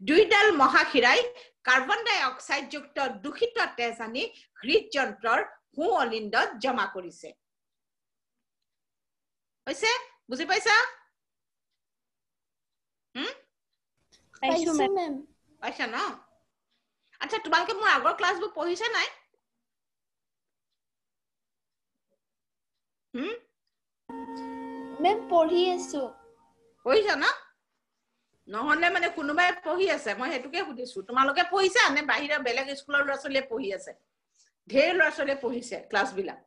দুইডাল মহাশিৰাই কাৰ্বন ডাই অক্সাইড যুক্ত দূষিত তেজ আনি হৃদযন্ত্ৰৰ সোঁৱলিণ্ডত জমা কৰিছে হৈছে বুজি পাইছা পাইছো মেম পাইছা ন আচ্ছা তোমালোকে মোৰ আগৰ ক্লাছবোৰ পঢ়িছা নাই মেম পঢ়ি আছো পঢ়িছা ন নহলে মানে কোনোবাই পঢ়ি আছে মই হেতুকে সুধিছো তোমালোকে পঢ়িছা নে বাহিৰা বেলেগ স্কুলৰ ল'ৰা ছোৱালীয়ে পঢ়ি আছে ঢেৰ ল'ৰা ছোৱালীয়ে পঢ়িছে ক্লাছ বিলাক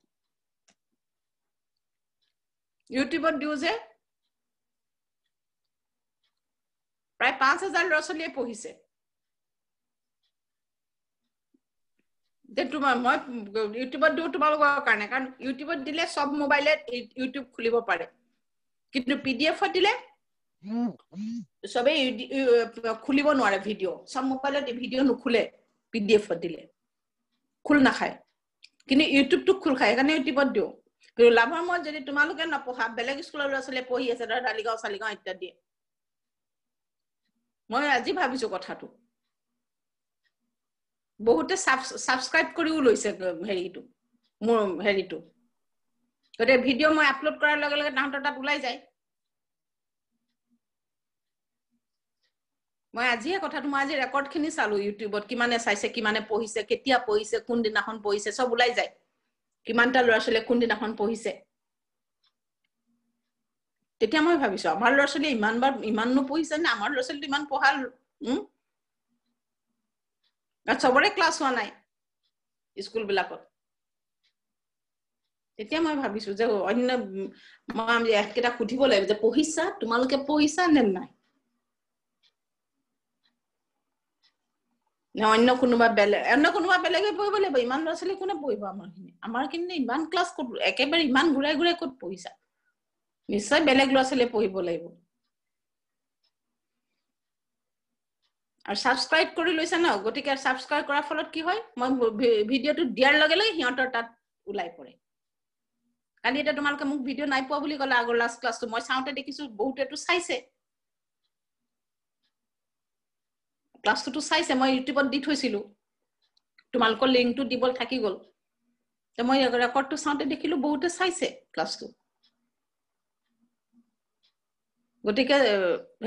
ইউটিউবত দিও যে প্ৰায় 5000 ল'ৰা ছোৱালীয়ে পঢ়িছে মই ইউটিউবত দিও তোমালোকৰ কাৰণে কাৰণ ইউটিউবত দিলে সব মোবাইলে ইউটিউব খুলিব পাৰে কিন্তু পিডিএফত দিলে সবে খুলিব নোৱাৰে ভিডিও সব মোবাইলত ভিডিও নুখুলে পিডিএফত দিলে খুল নাখায় কিন্তু ইউটিউবটো খুল খায় কাৰণে ইউটিউবত দিও কিন্তু লাভৰ মই যদি তোমালোকে নপঢ়া বেলেগ স্কুলৰ ল'ৰা ছোৱালীয়ে পঢ়ি আছে ডালিগাঁও চালিগাঁও ইত্যাদি মই আজি ভাবিছো কথাটো বহুতে সাবস্ক্ৰাইব কৰিও লৈছে হেৰিটো মোৰ হেৰিটো গতে ভিডিও মই আপলোড কৰাৰ লগে লগে তাহতৰ তাত ওলাই যায় মই আজি কথাটো মই আজি ৰেকৰ্ড খিনি চালো ইউটিউবত কিমানে চাইছে কিমানে পঢ়িছে কেতিয়া পঢ়িছে কোন দিনাখন পঢ়িছে সব ওলাই যায় কিমানটা ল'ৰা ছোৱালীয়ে কোন দিনাখন পঢ়িছে তেতিয়া মই ভাবিছো আমাৰ ল'ৰা ছোৱালীয়ে ইমান নপঢ়িছে নে আমাৰ ল'ৰা ছোৱালীটো ইমান পঢ়াল সবৰে ক্লাছ হোৱা নাই স্কুল বিলাকত তেতিয়া মই ভাবিছো যে অন্য মই একেটা সুধিব লাগিব যে পঢ়িছা তোমালোকে পঢ়িছা নে নাই অন্য কোনোবা বেলেগে পঢ়িব লাগিব ইমান ল'ৰা ছোৱালী কোনে পঢ়িব আমাৰ কিন্তু ইমান ক্লাছ ক'ত একেবাৰে ইমান ঘূৰাই ঘূৰাই ক'ত পঢ়িছা নিশ্চয় বেলেগ ল'ৰা ছোৱালীয়ে পঢ়িব লাগিব আৰু সাবস্ক্ৰাইব কৰি লৈছা ন গতিকে সাবস্ক্ৰাইব কৰাৰ ফলত কি হয় মই ভিডিওটো দিয়াৰ লগে লগে সিহঁতৰ তাত ওলাই পৰে কালি এটা তোমালোকে মোক ভিডিও নাই পোৱা বুলি ক'লা আগৰ লাষ্ট ক্লাছটো মই চাওঁতে দেখিছো বহুতেটো চাইছে ক্লাছটো চাইছে মই ইউটিউবত দি থৈছিলো তোমালোকৰ লিংকটো দিবল থাকি গল তে মই ৰেকৰ্ডটো চাওঁতে দেখিলো বহুতে চাইছে ক্লাছটো গতিকে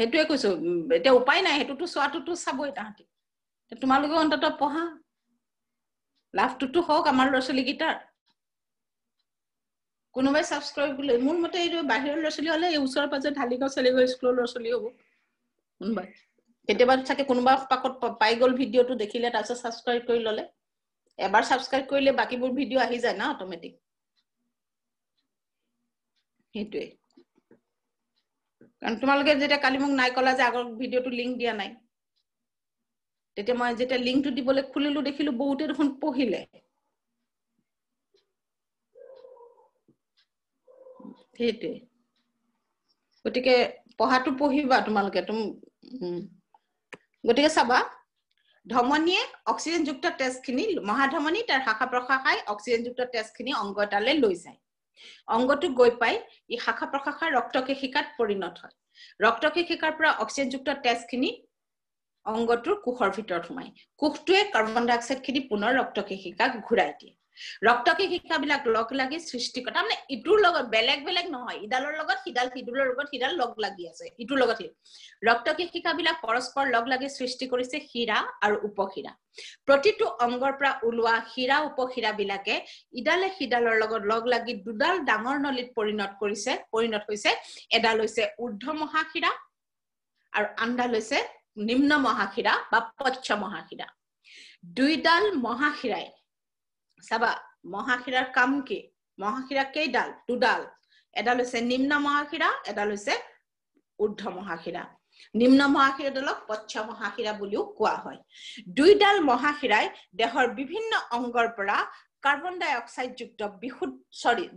হেতুৱে কৈছো এটা উপায় নাই হেতুটো সোৱাটোটো চাবই তাহাঁতি তোমালোকে অন্তত পঢ়া লাভটোটো হোক আমাৰ ল'ৰা-ছোৱালী গিটাৰ কোনোবাই সাবস্ক্ৰাইব কৰিলে মোৰ মতে এই বাহিৰৰ ল'ৰা-ছোৱালী হলে এই ওচৰৰ পাজে ঢালিগাঁও চলিগৈ স্কুলৰ ল'ৰা-ছোৱালী হ'ব কোনবাই কেতিয়াবা থাকে কোনোবা পাকত পাই গল ভিডিওটো দেখিলে তাৰপিছত সাবস্ক্ৰাইব কৰি ললে এবাৰ সাবস্ক্ৰাইব কৰিলে বাকিবোৰ ভিডিও আহি যায় না অটোমেটিক হেতুৱে কাৰণ তোমালোকে যেটা কালি মোক নাই কলা যে আগৰ ভিডিওটো লিংক দিয়া নাই তেতিয়া মই যেটা লিংকটো দিবলৈ খুলিলো দেখিলো বহুতে দেখোন পঢ়িলে হেতুৱে গতিকে পঢ়াটো পঢ়িবা তোমালোকে গতিকে চাবা ধমনীয়ে অক্সিজেনযুক্ত তেজখিনি মহাধমনী তাৰ শাখা প্ৰশাখাই অক্সিজেনযুক্ত তেজখিনি অংগ এটালে লৈ যায় অংগটো গৈ পাই ই শাখা প্ৰশাখাৰ ৰক্তকেশিকাত পৰিণত হয় ৰক্তকেশিকাৰ পৰা অক্সিজেনযুক্ত তেজখিনি অংগটোৰ কোষৰ ভিতৰত সোমায় কোষটোৱে কাৰ্বন ডাই অক্সাইডখিনি পুনৰ ৰক্তকেশিকাক ঘূৰাই দিয়ে ৰক্তকেশিকাবিলাক লগ লাগি সৃষ্টি কৰে মানে ইটোৰ লগত বেলেগ বেলেগ নহয় ইডালৰ লগত সিডাল সিডালৰ লগত সিডাল লগ লাগি আছে ইটোৰ লগত ৰক্তকেশিকাবিলাক পৰস্পৰ লগ লাগি সৃষ্টি কৰিছে শিৰা আৰু উপশিৰা প্ৰতিটো অংগৰ পৰা ওলোৱা শিৰা উপশিৰাবিলাকে ইডালে সিডালৰ লগত লগ লাগি দুডাল ডাঙৰ নলীত পৰিণত হৈছে এডাল হৈছে ঊৰ্ধ্ব মহাশিৰা আৰু আনডাল হৈছে নিম্ন মহাশিৰা বা পশ্চ মহাশিৰা দুইডাল মহাশিৰাই চাবা মহাশিৰাৰ কাম কি মহাশিৰা কেইডাল দুডাল এডাল হৈছে নিম্ন মহাশিৰা এডাল হৈছে ঊৰ্ধ্ব মহাশিৰা নিম্ন মহাশিৰাডালক পশ্চ মহাশিৰা বুলিও কোৱা হয় দুইডাল মহাশিৰাই দেহৰ বিভিন্ন অংগৰ পৰা কাৰ্বন ডাই অক্সাইড যুক্ত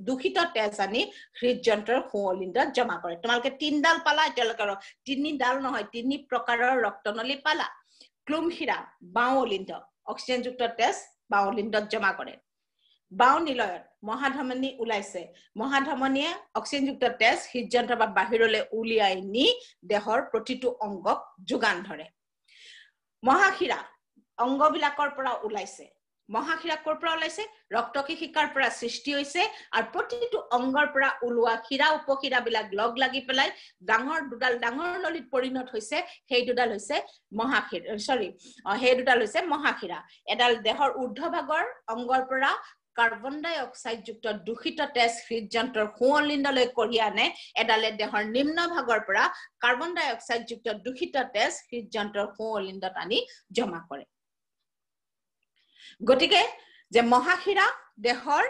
দূষিত তেজ আনি হৃদযন্ত্ৰৰ সোঁৱলিণ্ডত জমা কৰে তোমালোকে তিনডাল পালা এতিয়ালৈকে তিনিডাল নহয় তিনি প্ৰকাৰৰ ৰক্তনলী পালা ক্লুমশিৰা বাওঁলিণ্ড অক্সিজেনযুক্ত তেজ বাওঁলিণ্ডত জমা কৰে বাওঁ নিলয়ত মহাধমনী ওলাইছে মহাধমনীয়ে অক্সিজেনযুক্ত তেজ হৃদযন্ত্ৰৰ পৰা বাহিৰলৈ উলিয়াই নি দেহৰ প্ৰতিটো অংগক যোগান ধৰে মহাশিৰা অংগবিলাকৰ পৰা ওলাইছে মহাশিৰা কৰ পৰা ওলাইছে ৰক্তকেশিকাৰ পৰা সৃষ্টি হৈছে আৰু প্ৰতিটো অংগৰ পৰা ওলোৱা শিৰা উপশিৰাবিলাক লগ লাগি পেলাই দুডাল ডাঙৰ নলীত পৰিণত হৈছে সেই দুডাল হৈছে মহাশিৰা এডাল দেহৰ ঊৰ্ধ্বভাগৰ অংগৰ পৰা কাৰ্বন ডাই অক্সাইড যুক্ত দূষিত তেজ হৃদযন্ত্ৰৰ সোঁৱলিণ্ডলৈ কঢ়িয়াই আনে এডালে দেহৰ নিম্ন ভাগৰ পৰা কাৰ্বন ডাই অক্সাইড যুক্ত দূষিত তেজ হৃদযন্ত্ৰৰ সোঁৱলিণ্ডত আনি জমা কৰে গতিকে যে মহাশিৰা দেহৰ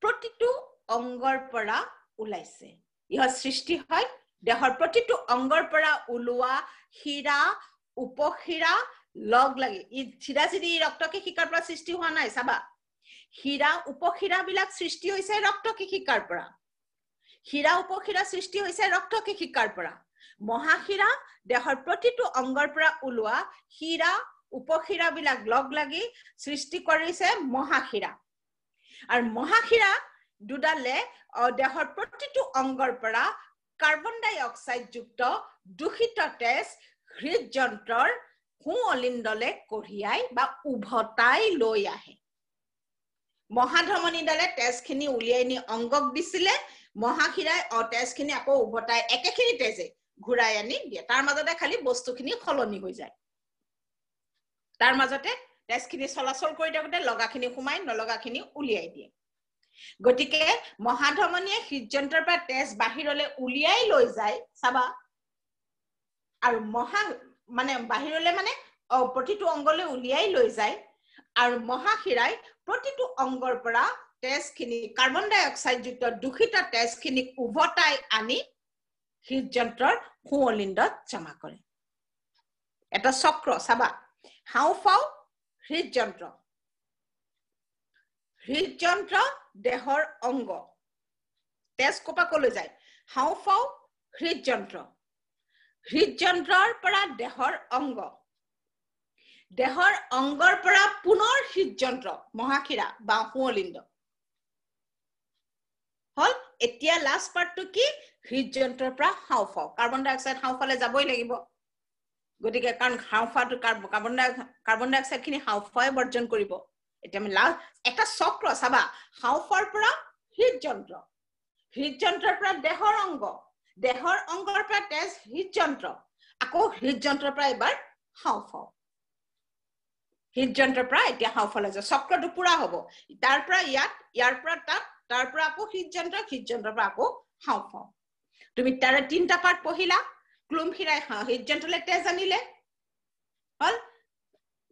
প্ৰতিটো অংগৰ পৰা ওলাইছে ইহৰ সৃষ্টি হয় দেহৰ প্ৰতিটো অংগৰ পৰা ওলোৱা শিৰা উপশিৰা লগ লাগি ই চিধাচিধি ৰক্তকেশিকাৰ পৰা সৃষ্টি হোৱা নাই চাবা শিৰা উপশিৰাবিলাক সৃষ্টি হৈছে ৰক্তকেশিকাৰ পৰা শিৰা উপশিৰা সৃষ্টি হৈছে ৰক্তকেশিকাৰ পৰা মহাশিৰা দেহৰ প্ৰতিটো অংগৰ পৰা ওলোৱা শিৰা উপশিৰাবিলাক লগ লাগি সৃষ্টি কৰিছে মহাশিৰা আৰু মহাশিৰা দুডালে দেহৰ প্ৰতিটো অংগৰ পৰা কাৰ্বন ডাই অক্সাইড যুক্ত দূষিত তেজ হৃদযন্ত্ৰৰ সোঁৱলিণ্ডলে কঢ়িয়াই বা উভতাই লৈ আহে মহাধমনীডালে তেজখিনি উলিয়াই নি অংগক দিছিলে মহাশিৰাই তেজখিনি আকৌ উভতাই একেখিনি তেজে ঘূৰাই আনি দিয়ে তাৰ মাজতে খালি বস্তুখিনি সলনি হৈ যায় তাৰ মাজতে তেজখিনি চলাচল কৰি থাকোঁতে লগাখিনি সোমাই নলগাখিনি উলিয়াই দিয়ে গতিকে মহাধমনীয়ে হৃদযন্ত্ৰৰ পৰা তেজ বাহিৰলৈ উলিয়াই লৈ যায় চাবা আৰু বাহিৰলৈ মানে প্ৰতিটো অংগলৈ উলিয়াই লৈ যায় আৰু মহাশিৰাই প্ৰতিটো অংগৰ পৰা তেজখিনি কাৰ্বন ডাই অক্সাইড যুক্ত দূষিত তেজখিনি উভতাই আনি হৃদযন্ত্ৰৰ সোঁৱলিণ্ডত জমা কৰে এটা চক্ৰ চাবা হাওঁফাওঁ হৃদযন্ত্ৰ দেহৰ অংগ তেজ কপা কলৈ যায় হাওঁফাওঁ হৃদযন্ত্ৰৰ পৰা দেহৰ অংগৰ পৰা পুনৰ হৃদযন্ত্ৰ মহাশিৰা বা সোঁৱলিণ্ড হল এতিয়া লাষ্ট পাৰ্টটো কি হৃদযন্ত্ৰৰ পৰা হাওঁফাওঁ কাৰ্বন ডাই অক্সাইড হাওঁফালে যাবই লাগিব গতিকে কাৰণ হাওঁফাওটো কাৰ্বন ডাই অক্সাইডখিনি হাওঁফাৱে বৰ্জন কৰিব এতিয়া আমি লাষ্ট এটা চক্ৰ চাবা হাওঁফাওৰ পৰা হৃদযন্ত্ৰৰ পৰা দেহৰ অংগ দেহৰ অংগৰ পৰা তেজ হৃদযন্ত্ৰ আকৌ হৃদযন্ত্ৰৰ পৰা এবাৰ হাওঁফাওঁ হৃদযন্ত্ৰৰ পৰা এতিয়া হাওঁফাওলৈ যায় চক্ৰটো পুৰা হ'ব তাৰ পৰা ইয়াৰ পৰা তাত তাৰ পৰা আকৌ হৃদযন্ত্ৰৰ পৰা আকৌ হাওঁফাওঁ তুমি তাৰে তিনটা পাৰ্ট পঢ়িলা ক্লুমশিৰাই হৃদযন্ত্ৰলৈ তেজ আনিলে হল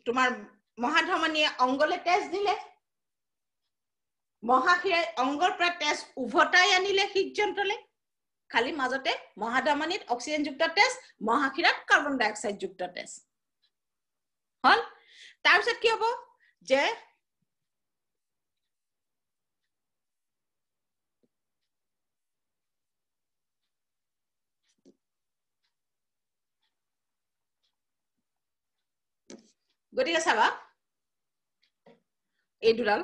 তোমাৰ মহাধমনীয়ে অংগলে তেজ দিলে মহাশিৰাই অংগৰ পৰা তেজ উভতাই আনিলে হৃদযন্ত্ৰলৈ খালি মাজতে মহাধমনীত অক্সিজেনযুক্ত তেজ মহাশিৰাত কাৰ্বন ডাই অক্সাইড যুক্ত তেজ হল তাৰপিছত কি হ'ব যে গতিকে চাবা এই দুডাল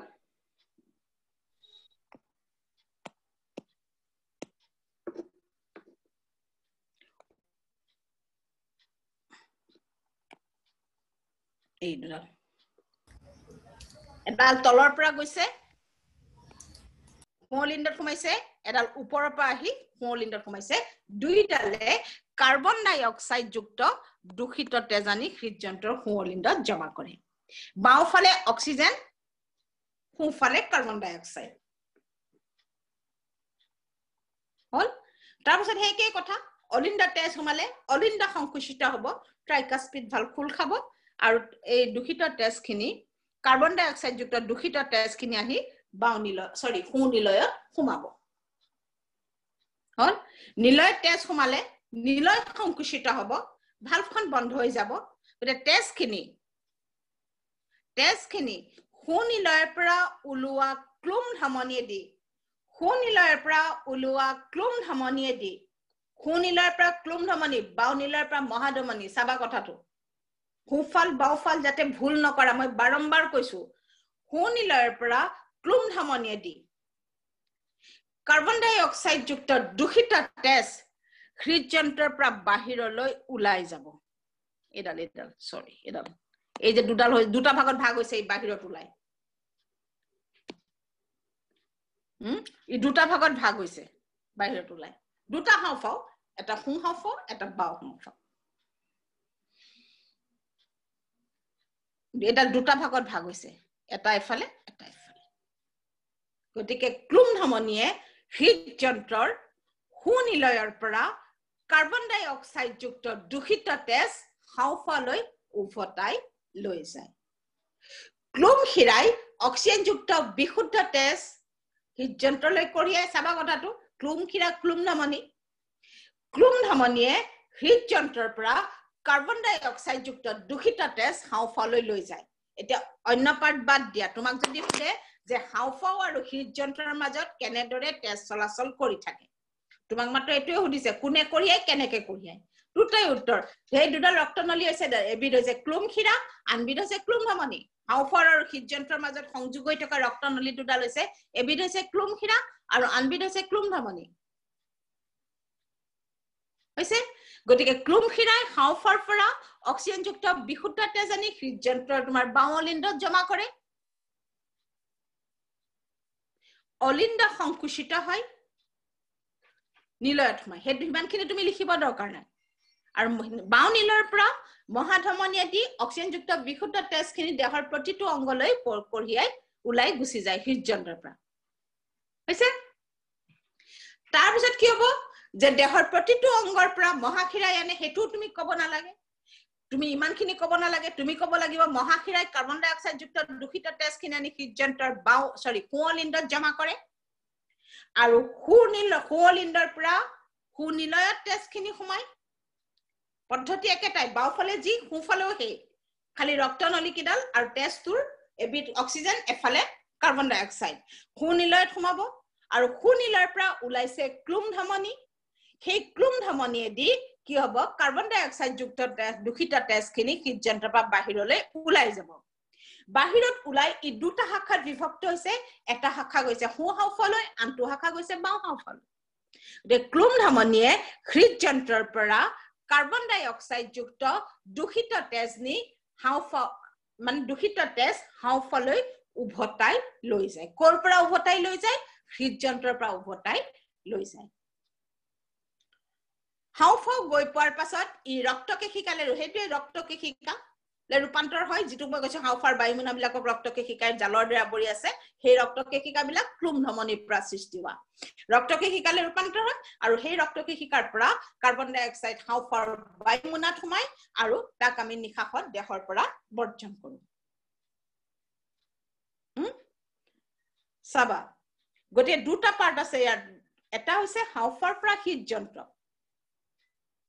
এডাল তলৰ পৰা গৈছে সোঁলিণ্ডত সোমাইছে এডাল ওপৰৰ পৰা আহি সোঁলিণ্ডত সোমাইছে দুইডালে কাৰ্বন ডাই অক্সাইড যুক্ত দূষিত তেজ আনি হৃদযন্ত্ৰৰ সোঁলিণ্ডত জমা কৰে বাওঁফালে অক্সিজেন সোঁফালে কাৰ্বন ডাই অক্সাইড হল তাৰপিছত হেইকে কথা অলিণ্ড তেজ সোমালে অলিণ্ড সংকুচিত হ'ব ট্ৰাইকাস্পিড ভালভ খোল খাব আৰু এই দূষিত তেজখিনি কাৰ্বন ডাই অক্সাইড যুক্ত দূষিত তেজখিনি আহি সোঁনিলয়ত সোমাব হল নিলয়ত তেজ সোমালে নিলয় সংকুচিত হ'ব ভালভখন বন্ধ হৈ যাব গতিকে তেজখিনি সোঁনিলয়ৰ পৰা ওলোৱা ক্লুম ধমনীয়েদি সোঁনিলয়ৰ পৰা ওলোৱা ক্লুম ধমনীয়েদি সোঁনিলয়ৰ পৰা ক্লুম ধমনী বাওনিলয়ৰ পৰা মহাধমনী চাবা কথাটো সোঁফাল বাওঁফাল যাতে ভুল নকৰা মই বাৰম্বাৰ কৈছো সোঁনিলয়ৰ পৰা ক্লুম ধমনীয়েদি কাৰ্বন ডাই অক্সাইড যুক্ত দূষিত তেজ হৃদযন্ত্ৰৰ পৰা বাহিৰলৈ ওলাই যাব এডাল এই যে দুটা ভাগত ভাগ হৈছে এই বাহিৰত ওলাই এই দুটা ভাগত ভাগ হৈছে বাহিৰত ওলাই দুটা হাওঁফাওঁ এটা সোঁ হাওঁফাওঁ এটা বাওঁ হাওঁফাওঁ এডাল দুটা ভাগত ভাগ হৈছে এটা এফালে গতিকে ক্লুম ধমনীয়ে হৃদযন্ত্ৰৰ সোঁনিলয়ৰ পৰা কাৰ্বন ডাই অক্সাইড যুক্ত দূষিত তেজ হাওঁফাওলৈ উভতাই লৈ যায় ক্লুমশিৰাই অক্সিজেনযুক্ত বিশুদ্ধ তেজ হৃদযন্ত্ৰলৈ কঢ়িয়াই চাবা কথাটো ক্লুমশিৰা ক্লুম ধমনীয়ে হৃদযন্ত্ৰৰ পৰা কাৰ্বন ডাই অক্সাইড যুক্ত দূষিত তেজ হাওঁফাওলৈ লৈ যায় এতিয়া অন্য পাৰ্ট বাদ দিয়া তোমাক যদি সোধে যে হাওঁফাও আৰু হৃদযন্ত্ৰৰ মাজত কেনেদৰে তেজ চলাচল কৰি থাকে তোমাক মাত্ৰ এটোৱে সুধিছে কোনে কঢ়িয়াই কেনেকে কঢ়িয়াই দুটাই উত্তৰ সেই দুডাল ৰক্তনলী হৈছে এবিধ হৈছে ক্লুমশিৰা আনবিধ হৈছে ক্লুম ধমনী হাওঁফাও আৰু হৃদযন্ত্ৰৰ মাজত সংযোগ হৈ থকা ৰক্তনলী দুডাল হৈছে এবিধ হৈছে ক্লুমশিৰা আৰু আনবিধ হৈছে ক্লুম ধমনী হৈছে গতিকে ক্লুমশিৰাই হাওঁফাওৰ পৰা অক্সিজেনযুক্ত বিশুদ্ধ তেজ আনি হৃদযন্ত্ৰৰ তোমাৰ বাওঁ অলিণ্ডত জমা কৰে অলিণ্ড সংকুচিত হয় নিলয়ত সোমায় সেই ইমানখিনি তুমি লিখিব দৰকাৰ নাই আৰু বাওঁ নিলয়ৰ পৰা মহাধমনীয়েদি অক্সিজেনযুক্ত বিশুদ্ধ তেজখিনি দেহৰ প্ৰতিটো অংগলৈ কঢ়িয়াই ওলাই গুচি যায় হৃদযন্ত্ৰৰ পৰা হৈছে তাৰপিছত কি হ'ব যে দেহৰ প্ৰতিটো অংগৰ পৰা মহাশিৰাই আনে হেতু তুমি ক'ব নালাগে তুমি ইমানখিনি ক'ব নালাগে তুমি ক'ব লাগিব মহাশিৰাই কাৰ্বন ডাই অক্সাইড যুক্ত দূষিত তেজখিনি আনি হৃদযন্ত্ৰৰ সোঁঅলিণ্ডত জমা কৰে আৰু সোঁঅলিণ্ডৰ পৰা সোঁনিলয়ত তেজখিনি সোমায় পদ্ধতি একেটাই বাওঁফালে যি সোঁফালেও সেই খালি ৰক্তনলী কিডাল আৰু তেজটোৰ এবিধ অক্সিজেন এফালে কাৰ্বন ডাই অক্সাইড সোঁনিলয়ত সোমাব আৰু সোঁনিলয়ৰ পৰা ওলাইছে ক্লুম ধমনী সেই ক্লুম ধমনীয়েদি কি হ'ব কাৰ্বন ডাই অক্সাইড যুক্ত দূষিত তেজখিনি হৃদযন্ত্ৰৰ পৰা বাহিৰলৈ ওলাই যাব বাহিৰত ওলাই ই দুটা শাখাত বিভক্ত হৈছে এটা শাখা গৈছে সোঁ হাওঁফাওলৈ আনটো শাখা গৈছে বাওঁ হাওঁফাওলৈ ক্লুম ধমনীয়ে হৃদযন্ত্ৰৰ পৰা কাৰ্বন ডাই অক্সাইড যুক্ত দূষিত তেজ নি দূষিত তেজ হাওঁফাওলৈ উভতাই লৈ যায় ক'ৰ পৰা উভতাই লৈ যায় হৃদযন্ত্ৰৰ পৰা উভতাই লৈ যায় হাওফাও গৈ পোৱাৰ পাছত ই ৰক্তকেশিকালে হেতুৱে ৰক্তকেশিকা ৰূপান্তৰ হয় যেটো মই কৈছো হাওফাৰ বায়ুমনাবিলাকক ৰক্তকেশিকাৰ জালৰ দ্বাৰা বৰি আছে সেই ৰক্তকেশিকাবিলাক ক্লুম ধমনীৰ পৰা সৃষ্টি হোৱা ৰক্তকেশিকালে ৰূপান্তৰ হয় আৰু সেই ৰক্তকেশিকাৰ পৰা কাৰ্বন ডাই অক্সাইড হাওফাৰ বায়ুমনাত সোমায় আৰু তাক আমি নিশাহত দেহৰ পৰা বৰ্জন কৰো সাবা গতে দুটা পাৰ্ট আছে ইয়াৰ এটা হৈছে হাওফাৰ পৰা হৃদযন্ত্ৰ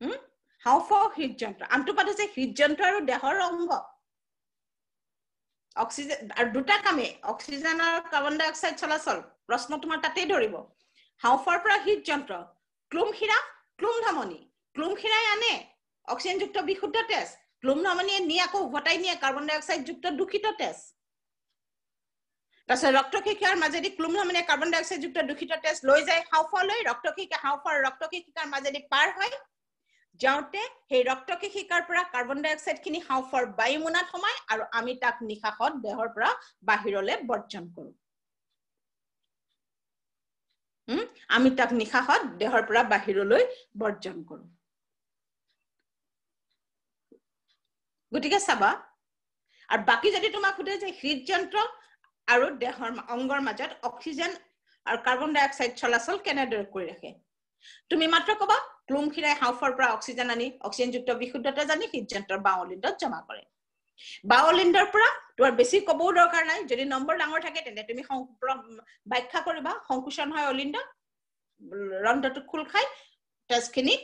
হাওফাও হৃদযন্ত্ৰ আনটো পাত হৈছে হৃদযন্ত্ৰ আৰু দেহৰ অংগ অক্সিজেন আৰু দুটা কামে অক্সিজেন আৰু কাৰ্বন ডাই অক্সাইড চলাচল প্ৰশ্ন তোমাৰ তাতেই ধৰিব হাওফাৰ পৰা হৃদযন্ত্ৰ ক্লুম ধমনী আনে অক্সিজেনযুক্ত বিশুদ্ধ তেজ ক্লুম ধমনীয়ে নি আকৌ উভতাই নিয়ে কাৰ্বন ডাই অক্সাইড যুক্ত দূষিত তেজ তাৰপিছত ৰক্তকেশিকাৰ মাজেদি ক্লুম ধমনীয়ে কাৰ্বন ডাই অক্সাইড যুক্ত দূষিত তেজ লৈ যায় হাওফালৈ হাওফাৰ ৰক্তকেশিকাৰ মাজেদি পাৰ হয় যাওঁতে সেই ৰক্তকেশিকাৰ পৰা কাৰ্বন ডাই অক্সাইড খিনি হাওফাৰ বায়ুমনাত সোমায় আৰু আমি তাক নিশাহত দেহৰ পৰা বাহিৰলৈ বৰ্জন কৰো আমি তাক নিশাহত দেহৰ পৰা বাহিৰলৈ বৰ্জন কৰো গতিকে চাবা আৰু বাকি যদি তোমাক সুধে যে হৃদযন্ত্ৰ আৰু দেহৰ অংগৰ মাজত অক্সিজেন আৰু কাৰ্বন ডাই অক্সাইড চলাচল কেনেদৰে কৰি ৰাখে তুমি মাত্ৰ কবা ক্লুম খিৰাই হাওফাৰ পৰা অক্সিজেন আনি অক্সিজেনযুক্ত বিশুদ্ধতা জানি হৃদযন্ত্ৰৰ বাওলিণ্ডত জমা কৰে বাওলিণ্ডৰ পৰা তোমাৰ বেছি কবও দৰকাৰ নাই যদি নম্বৰ ডাঙৰ থাকে তেনে তুমি ব্যাখ্যা কৰিবা সংকোচন হয় অলিণ্ড ৰন্ধ্ৰটো খোল খাই তেজখিনি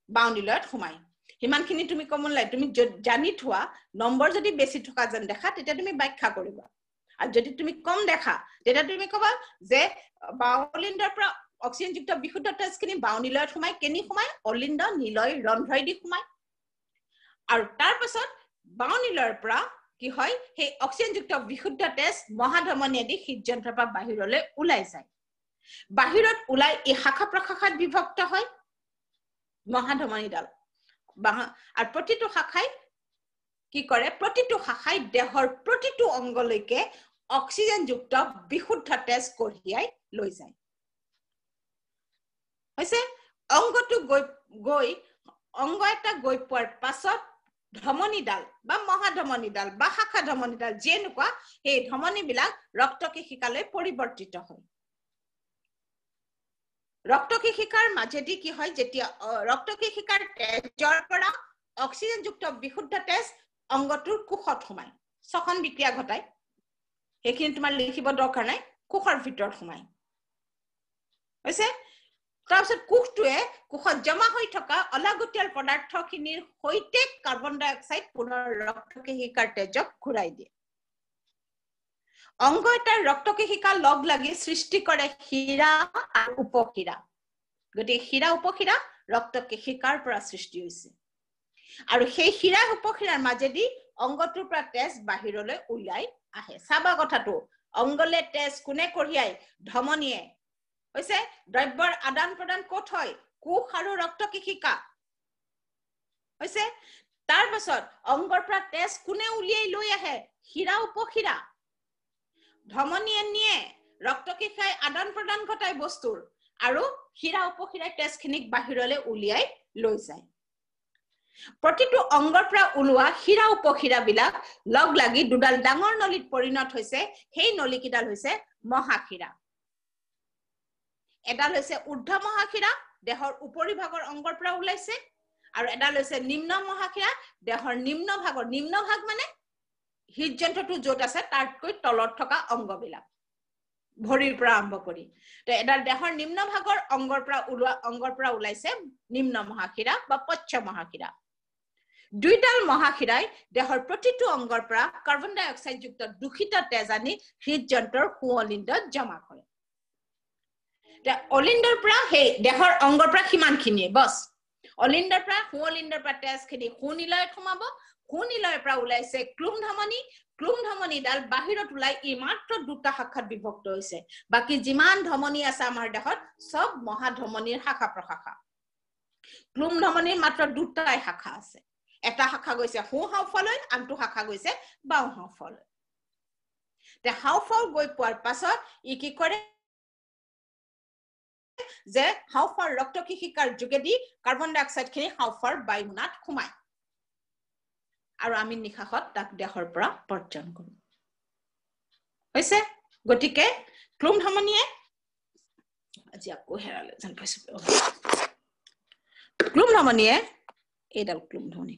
বাউণ্ডীলত সোমায় হিমানখিনি তুমি কমন লাই তুমি জানি থোৱা নম্বৰ যদি বেছি থকা যেন দেখা তেতিয়া তুমি ব্যাখ্যা কৰিবা আৰু যদি তুমি কম দেখা তেতিয়া তুমি কবা যে বাউলিণ্ডৰ পৰা অক্সিজেনযুক্ত বিশুদ্ধ তেজখিনি বাউণ্ডীলত সোমায় কেনি সোমায় অলিণ্ড নিলয় ৰন্ধ্ৰইদি সোমায় আৰু তাৰ পাছত বাউণ্ডীলৰ পৰা কি হয় সেই অক্সিজেনযুক্ত বিশুদ্ধ তেজ মহাধমনীয়েদি হৃদযন্ত্ৰৰ পৰা বাহিৰলৈ ওলাই যায় বাহিৰত ওলাই এই শাখা প্ৰশাখাত বিভক্ত হয় মহাধমনীডাল আৰু প্ৰতিটো শাখাই কি কৰে প্ৰতিটো শাখাই দেহৰ প্ৰতিটো অংগলৈকে অক্সিজেনযুক্ত বিশুদ্ধ তেজ কঢ়িয়াই লৈ যায় হৈছে অংগটো গৈ অংগ এটা গৈ পোৱাৰ পাছত ধমনীডাল বা মহাধমনীডাল বা শাখা ধমনীডাল যেনেকুৱা সেই ধমনীবিলাক ৰক্তকেশিকালৈ পৰিৱৰ্তিত হয় ৰক্তকেশিকাৰ মাজেদি কি হয় যেতিয়া ৰক্তকেশিকাৰ তেজৰ পৰা অক্সিজেনযুক্ত বিশুদ্ধ তেজ অংগটোৰ কোষত সোমায় শ্বসন বিক্ৰিয়া ঘটায় সেইখিনি তোমাৰ লিখিব দৰকাৰ নাই কোষৰ ভিতৰত সোমায় হৈছে তাৰপিছত কোষটোৱে কোষত জমা হৈ থকা অলাগতিয়াল পদাৰ্থখিনিৰ সৈতে কাৰ্বন ডাই অক্সাইড পুনৰ ৰক্তকেশিকাৰ তেজক ঘূৰাই দিয়ে অংগ এটাৰ ৰক্তকেশিকা লগ লাগি সৃষ্টি কৰে শিৰা আৰু উপশিৰা গতিকে শিৰা উপশিৰা ৰক্তকেশিকাৰ পৰা সৃষ্টি হৈছে আৰু সেই শিৰা উপশিৰাৰ মাজেদি অংগটোৰ পৰা তেজ বাহিৰলৈ ওলাই আহে চাবা কথাটো অংগলে তেজ কোনে কঢ়িয়াই ধমনীয়ে হৈছে দ্ৰব্যৰ আদান প্ৰদান ক'ত হয় কোষ আৰু ৰক্তকেশিকা হৈছে তাৰ পাছত অংগৰ পৰা তেজ কোনে উলিয়াই লৈ আহে শিৰা উপশিৰা ধমনীয়ে নিয়ে ৰক্তকেশিকাই আদান প্ৰদান ঘটাই বস্তুৰ আৰু শিৰা উপশিৰাই তেজখিনিক বাহিৰলৈ উলিয়াই লৈ যায় প্ৰতিটো অংগৰ পৰা ওলোৱা শিৰা উপশিৰাবিলাক লগ লাগি দুডাল ডাঙৰ নলীত পৰিণত হৈছে সেই নলীকেইডাল হৈছে মহাশিৰা এডাল হৈছে ঊৰ্ধ্ব মহাশিৰা দেহৰ উপৰি ভাগৰ অংগৰ পৰা ওলাইছে আৰু এডাল হৈছে নিম্ন মহাশিৰা দেহৰ নিম্ন ভাগ মানে হৃদযন্ত্ৰটো য'ত আছে তাতকৈ তলত থকা অংগবিলাক ভৰিৰ পৰা আৰম্ভ কৰি তো এডাল দেহৰ নিম্ন ভাগৰ অংগৰ পৰা ওলাইছে নিম্ন মহাশিৰা বা পশ্চ মহাশিৰা দুইডাল মহাশিৰাই দেহৰ প্ৰতিটো অংগৰ পৰা কাৰ্বন ডাই অক্সাইড যুক্ত দূষিত তেজ আনি হৃদযন্ত্ৰৰ সুঅলিণ্ডত জমা কৰে অলিণ্ডৰ পৰা সেই দেহৰ অংগৰ পৰা সিমানখিনিয়ে বস অলিণ্ডৰ পৰা সুঅলিণ্ডৰ পৰা তেজখিনি সুনিলয়ত সোমাব সুনিলয়ৰ পৰা ওলাইছে ক্লুম ধমনীডাল বাহিৰত ওলাই ই মাত্ৰ দুটা শাখাত বিভক্ত হৈছে বাকি যিমান ধমনী আছে আমাৰ দেহত সব মহাধমনীৰ শাখা প্ৰশাখা ক্লুম ধমনীৰ মাত্ৰ দুটাই শাখা আছে এটা শাখা গৈছে সু হাওফালৈ আনটো শাখা গৈছে বাও হাওফালৈ তে হাওফাও গৈ পোৱাৰ পাছত ই কি কৰে যে হাওফাৰ ৰক্তকোষিকাৰ যোগেদি কাৰ্বন ডাই অক্সাইড খিনি হাওফাৰ বায়ুমণ্ডলত সোমায় আৰু আমি নিশাহত তাক দেহৰ পৰা বৰ্জন কৰোঁ হৈছে গতিকে ক্লুম ধমনীয়ে আজি আকৌ হেৰালে যেন পাইছো ক্লুম ধমনীয়ে এইডাল ক্লুম ধমনী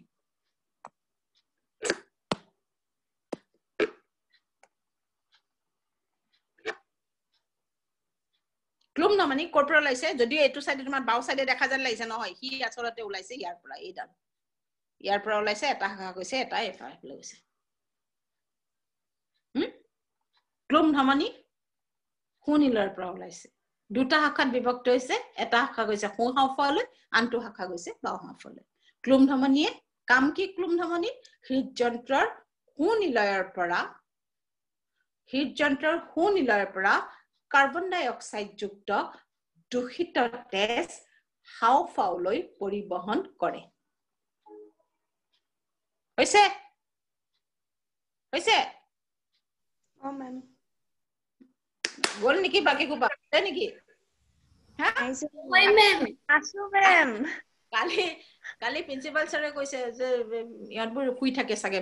ক্লুম ধমনী ক'ৰ পৰা ওলাইছে যদিও এইটো সাইডে তোমাৰ বাও সাইডে দেখা যেন লাগিছে নহয় হি আচলতে ওলাইছে ইয়াৰ পৰা এইডাল ইয়াৰ পৰা ওলাইছে এটা শাখা গৈছে এটা এফালে গৈছে ক্লুম ধমনী সোঁনীলৰ পৰা ওলাইছে দুটা শাখাত বিভক্ত হৈছে এটা শাখা গৈছে সোঁ হাওঁফাওলৈ আনটো শাখা গৈছে বাওঁ হাওঁফাওলৈ ক্লুম ধমনীয়ে কাম কি ক্লুম ধমনী হৃদযন্ত্ৰৰ সোঁনীলয়ৰ পৰা কাৰ্বন ডাই অক্সাইড যুক্ত দূষিত তেজ হাওঁফাওলৈ পৰিবহন কৰে হৈছে মেম গল নেকি বাকি কো পাতে নেকি হয় মেম আছো মেম কালি প্ৰিন্সিপাল ছাৰে কৈছে যে ইয়াতবোৰ শুই থাকে সাগে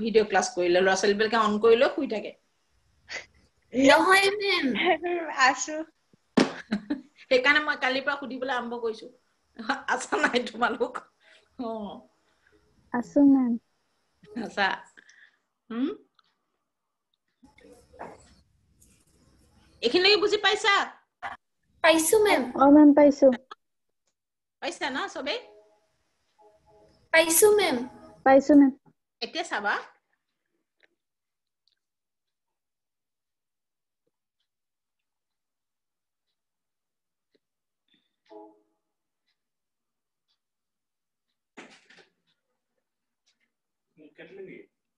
ভিডিও ক্লাস কৰিলে ল'ৰা ছোৱালীবিলাকে অন কৰিলে শুই থাকে নহয় মেম আছো সেইকাৰণে মই কালিৰ পৰা সুধিবলৈ আৰম্ভ কৰিছো আছা নাই তোমালোক আছো মেম আছা এখিনি বুজি পাইছা পাইছো মেম মেম পাইছা না সবে পাইছো মেম এতিয়া চাবা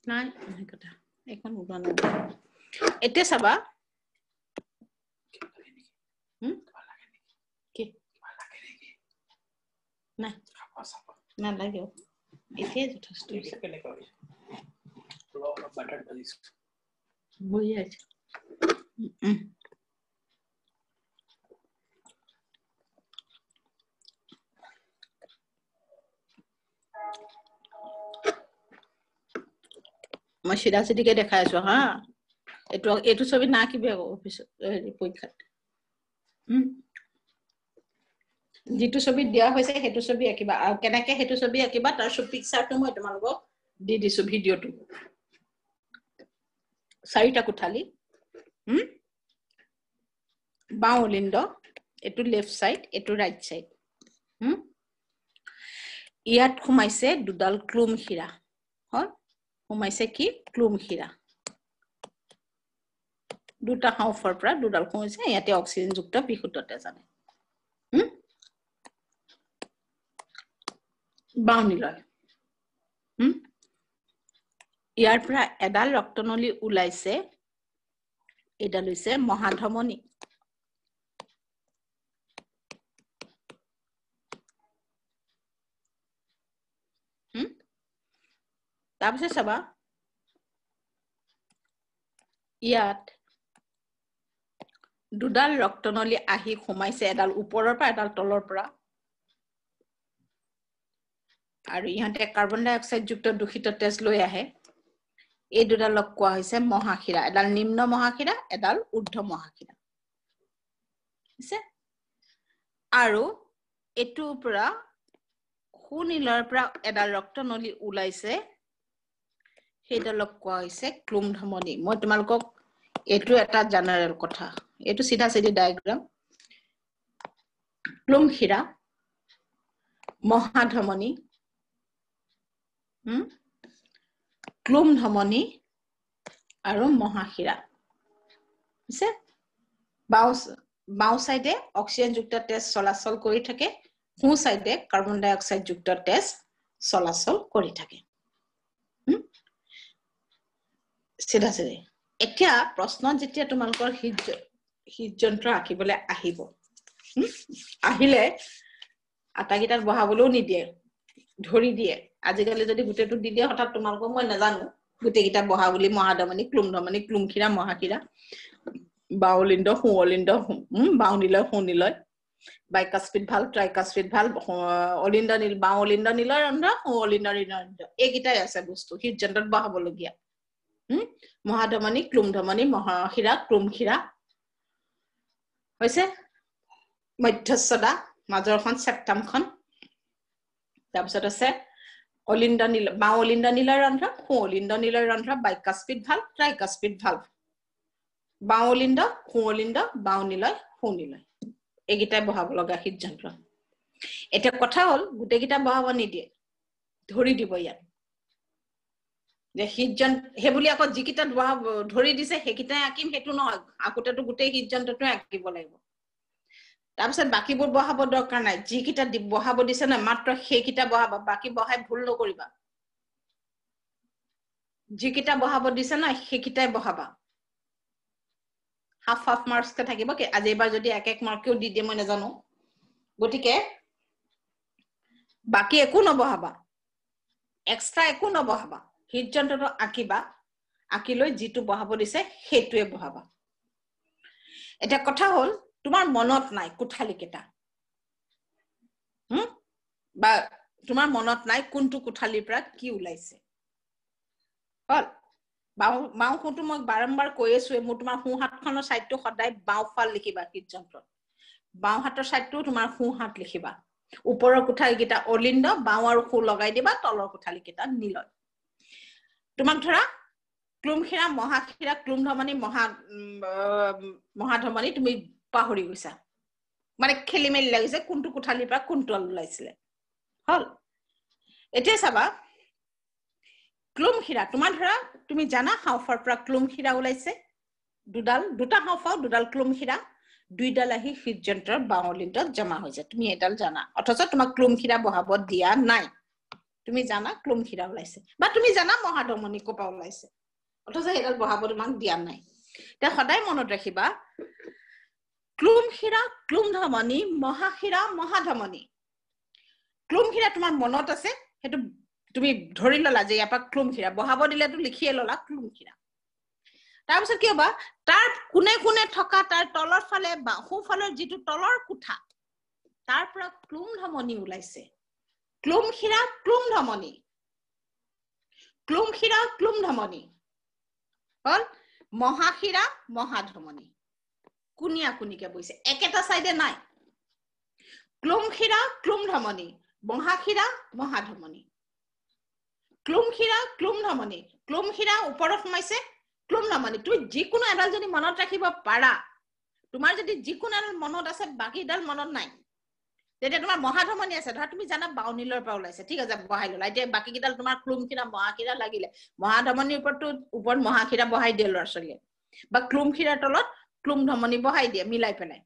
নাই কথা এখন উড়ান এতিয়া চাবা নাই নালাগে এতিয়া যথেষ্ট বহি আছে মই সিধা সিধিকে দেখাই আছো হা এইটো ছবি না কিবে অফিসত পৰীক্ষাত যেটো ছবি দিয়া হৈছে হেতু ছবি আকিবা আৰু কেনেকে হেতু ছবি আকিবা তাৰ সব পিকচাৰটো মই তোমালোকক দি দিছো ভিডিওটো চাৰিটা কোঠালি বাও লিন্দ এটো লেফট সাইড এটো ৰাইট সাইড ইয়াত সোমাইছে দুডাল ক্লুম হীৰা হয় সোমাইছে কি ক্লুম হীৰা দুটা হাওঁফাৰ পৰা দুডাল সোমাইছে ইয়াতে অক্সিজেন যুক্ত বিশুদ্ধ তেজ আনে বাউনিলয় ইয়াৰ পৰা এডাল ৰক্তনলী ওলাইছে এডাল হৈছে মহাধমনী তাৰপিছত চাবা ইয়াত দুডাল ৰক্তনলী আহি সোমাইছে এডাল ওপৰৰ পৰা এডাল তলৰ পৰা আৰু ইহঁতে কাৰ্বন ডাই অক্সাইড যুক্ত দূষিত তেজ লৈ আহে এই দুডালক কোৱা হৈছে মহাশিৰা এডাল নিম্ন মহাশিৰা এডাল ঊৰ্ধ্ব মহাশিৰা আছে আৰু এটোৰ পৰা সোঁনীলৰ পৰা এডাল ৰক্তনলী ওলাইছে সেইডালক কোৱা হৈছে ক্লুম ধমনী মই তোমালোকক এটো এটা জেনাৰেল কথা এটো সিধা সিধি ডায়াগ্ৰাম ক্লুম হীৰা মহাধমনী ক্লুম ধমনী আৰু মহাশিৰা আছে বাও সাইডে অক্সিজেন যুক্ত তেজ চলাচল কৰি থাকে সোঁ সাইডে কাৰ্বন ডাই অক্সাইড যুক্ত তেজ চলাচল কৰি থাকে সিধা সিধি এতিয়া প্ৰশ্ন যেতিয়া তোমালোকৰ হৃদযন্ত্ৰ আঁকিবলৈ আহিব আহিলে আটাগিটাক বহাবলৈও নিদিয়ে ধৰি দিয়ে আজিকালি যদি গুটেটো দি দিয়ে হঠাৎ তোমালোকক মই নাজানো গুটেগিটা বহা বুলি মহাধমনী ক্লুম হীৰা মহাশিৰা বাউলিন্দ সোঁলিন্দ বাউনিলয় সোঁনিলয় বাইকাস্পিড ভাল ট্ৰাইকাস্পিড ভাল অলিন্দ নীল বাউলিন্দ নীলৰ ৰন্ধ্ৰ সোঁলিন্দ নীলৰ ৰন্ধ্ৰ এইকেইটাই আছে বস্তু হৃদযন্ত্ৰত বহাবলগীয়া মহাধমনী ক্লুমধমনী মহাশিৰা ক্লুমশিৰা হৈছে মধ্যস্থদা মাজৰখন সেপ্টামখন তাৰপিছত আছে অলিন্দ নীল বাউলিন্দ নীলৰ ৰন্ধ্ৰ সোঁলিন্দ নীলৰ ৰন্ধ্ৰ বাইকাস্পিড ভাল ট্ৰাইকাস্পিড ভাল বাউলিন্দ সোঁলিন্দ বাউনিলয় সোঁনিলয় এইকেইটাই বহাব লগা হৃদযন্ত্ৰ এটা কথা হ'ল গোটেইকেইটা বহাব নিদিয়ে ধৰি দিব ইয়াত যে হৃদযন্ত্ৰ হে বুলি আকৌ যিকেইটা ধৰি দিছে সেইকেইটাই আঁকিম সেইটো নহয় আকোতেতো গোটেই হৃদযন্ত্ৰটো আঁকিব লাগিব তাৰপিছত বাকিবোৰ বহাব দৰকাৰ নাই যিকেইটা বহাব দিছে না মাত্ৰ সেইকেইটা বহাবা বাকি বহাই ভুল নকৰিবা যিকেইটা বহাব দিছে না সেইকেইটাই বহাবা হাফ মাৰ্কস কে থাকিব কি আজি এবাৰ যদি এক মাৰ্কও দি দিয়ে মই নাজানো গতিকে বাকি একো নবহাবা এক্সট্ৰা একো নবহাবা হৃদযন্ত্ৰটো আঁকিবা আঁকি লৈ যিটো বহাব দিছে সেইটোৱে বহাবা এটা কথা হ'ল তোমাৰ মনত নাই কুঠালি কেটা বা তোমাৰ মনত নাই কোনটো কুঠালিৰ পৰা কি ওলাইছে হল বাও কোনটো মই বাৰম্বাৰ কৈ আছো মই তোমাৰ সোঁ হাতখনৰ সাইডটো সদায় বাও ফাল লিখিবা হৃদযন্ত্ৰত বাও হাতৰ সাইডটো তোমাৰ সোঁ হাত লিখিবা ওপৰৰ কুঠালি কেটা অলিন্দ বাও আৰু সোঁ লগাই দিবা তলৰ কুঠালি কেটা নীলয় তোমাক ধৰা ক্লুমশিৰা মহাশিৰা ক্লুমধমনী মহাধমনী তুমি পাহৰি গৈছা মানে খেলিমেলি লাগিছে কোনটো কুঠালিৰ পৰা কোনটো ওলাইছিলে হল এতিয়া চাবা ক্লুমশিৰা তোমাৰ ধৰা তুমি জানা হাওফাৰ পৰা ক্লুমশিৰা ওলাইছে দুটা হাওফা দুডাল ক্লুমশিৰা দুইডাল আহি হৃদযন্ত্ৰৰ বাউলিন্দত জমা হৈছে তুমি এডাল জানা অথচ তোমাক ক্লুমশিৰা বহাব দিয়া নাই তুমি জানা ক্লুমশিৰা ওলাইছে বা তুমি জানা মহাধমনী কোপা ওলাইছে অথচ এডাল বহাব তোমাক দিয়া নাই তে সদায় মনত ৰাখিবা ক্লুমশিৰা ক্লুমধমনী মহাশিৰা মহাধমনী ক্লুমশিৰা তোমাৰ মনত আছে হেতু তুমি ধৰি ললা যে ইয়াপা ক্লুমশিৰা বহাব দিলেতো লিখিয়ে ললা ক্লুমশিৰা তাৰপিছত কি হবা তাৰ কোনে কোনে থকা তাৰ তলৰ ফালে বা সোঁফালৰ যিটো তলৰ কোঠা তাৰ পৰা ক্লুমধমনী ওলাইছে ক্লুমশিৰা ক্লুমধমনী ক্লুমশিৰা ক্লুমধমনী হল মহাশিৰা মহাধমনী কুনিয়া কুনিকে বইছে একেটা সাইডে নাই ক্লুমশিৰা ক্লুমধমনী মহাশিৰা মহাধমনী ক্লুমশিৰা ক্লুমধমনী ক্লুমশিৰা ওপৰত সোমাইছে ক্লুমধমনী তুমি যিকোনো এডাল যদি মনত ৰাখিব পাৰা তোমাৰ যদি যিকোনো এডাল মনত আছে বাকিডাল মনত নাই তেতিয়া তোমাৰ মহাধমনী আছে ধৰা তুমি জানা বাউনিলৰ পৰা ওলাইছে ঠিক আছে বহাই ললা এতিয়া বাকি কিডাল তোমাৰ ক্লুমশিৰা মহাশিৰা লাগিলে মহাধমনীৰ ওপৰত মহাশিৰা বহাই দিয়ে লৰাছলিয়ে বা ক্লুমশিৰাৰ তলত ক্লুমধমনী বহাই দিয়ে মিলাই পেলাই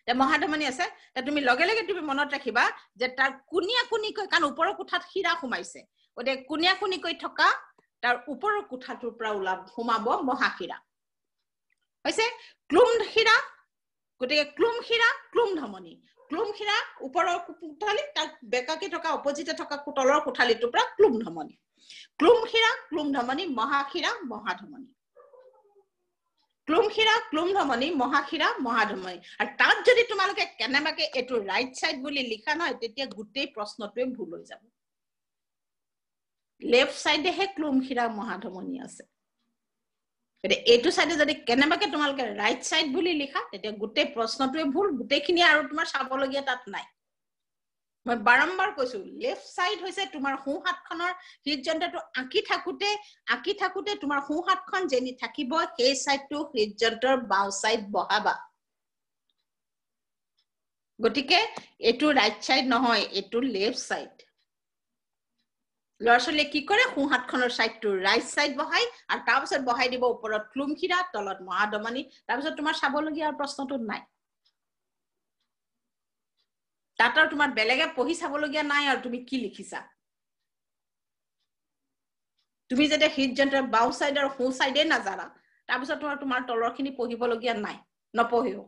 তে মহাধমনী আছে তে তুমি লগে লগে তুমি মনত ৰাখিবা যে তাৰ কুনিয়া কুনিকৈ কাৰণ ওপৰৰ কোঠাত শিৰা সোমাইছে ওতে কুনিয়া কুনিকৈ থকা তাৰ ওপৰৰ কোঠাটোৰ পৰা সোমাব মহাশিৰা হৈছে ক্লুমশিৰা গতিকে ক্লুমশিৰা ক্লুমধমনী ক্লুমশিৰা ওপৰৰ কোঠালি তাৰ বেকাকে থকা অপজিটে থকা তলৰ কোঠালিটোৰ পৰা ক্লুমধমনী ক্লুমশিৰা ক্লুমধমনী মহাশিৰা মহাধমনী ক্লুমশিৰা ক্লুমধমনী মহাশিৰা মহাধমনী আৰু তাত যদি তোমালোকে কেনেবাকে এটো ৰাইট সাইড বুলি লিখা নহয় তেতিয়া গোটেই প্ৰশ্নটোৱে ভুল হৈ যাব লেফট সাইডে হে ক্লুমশিৰা মহাধমনী আছে এটো সাইডে যদি কেনেবাকে তোমালোকে ৰাইট সাইড বুলি লিখা তেতিয়া গোটেই প্ৰশ্নটোৱে ভুল গোটেইখিনি আৰু তোমাৰ চাবলগীয়া তাত নাই মই বাৰম্বাৰ কৈছো লেফট সাইড হৈছে তোমাৰ সোঁ হাতখনৰ হৃদযন্ত্ৰটো আঁকি থাকুতে তোমাৰ সোঁ হাতখন যেনি থাকিব সেই সাইডটো হৃদযন্ত্ৰৰ বাও সাইড বহাবা গতিকে এটো ৰাইট সাইড নহয় এটো লেফট সাইড লৰাছলে কি কৰে সোঁ হাতখনৰ সাইডটো ৰাইট সাইড বহাই আৰু তাৰ পিছত বহাই দিব ওপৰত ক্লুমশিৰা তলত মহাধমনী তাৰ পিছত তোমাৰ চাবলগীয়া প্ৰশ্নটো নাই তাতৰ তোমাৰ বেলেগে পঢ়ি চাবলগীয়া নাই আৰু তুমি কি লিখিছা তুমি যেতিয়া হৃদযন্ত্ৰৰ বাও সাইড আৰু সোঁ সাইডে নাজানা তাৰ পিছত তোমাৰ তলৰখিনি পঢ়িবলগীয়া নাই নপঢ়িও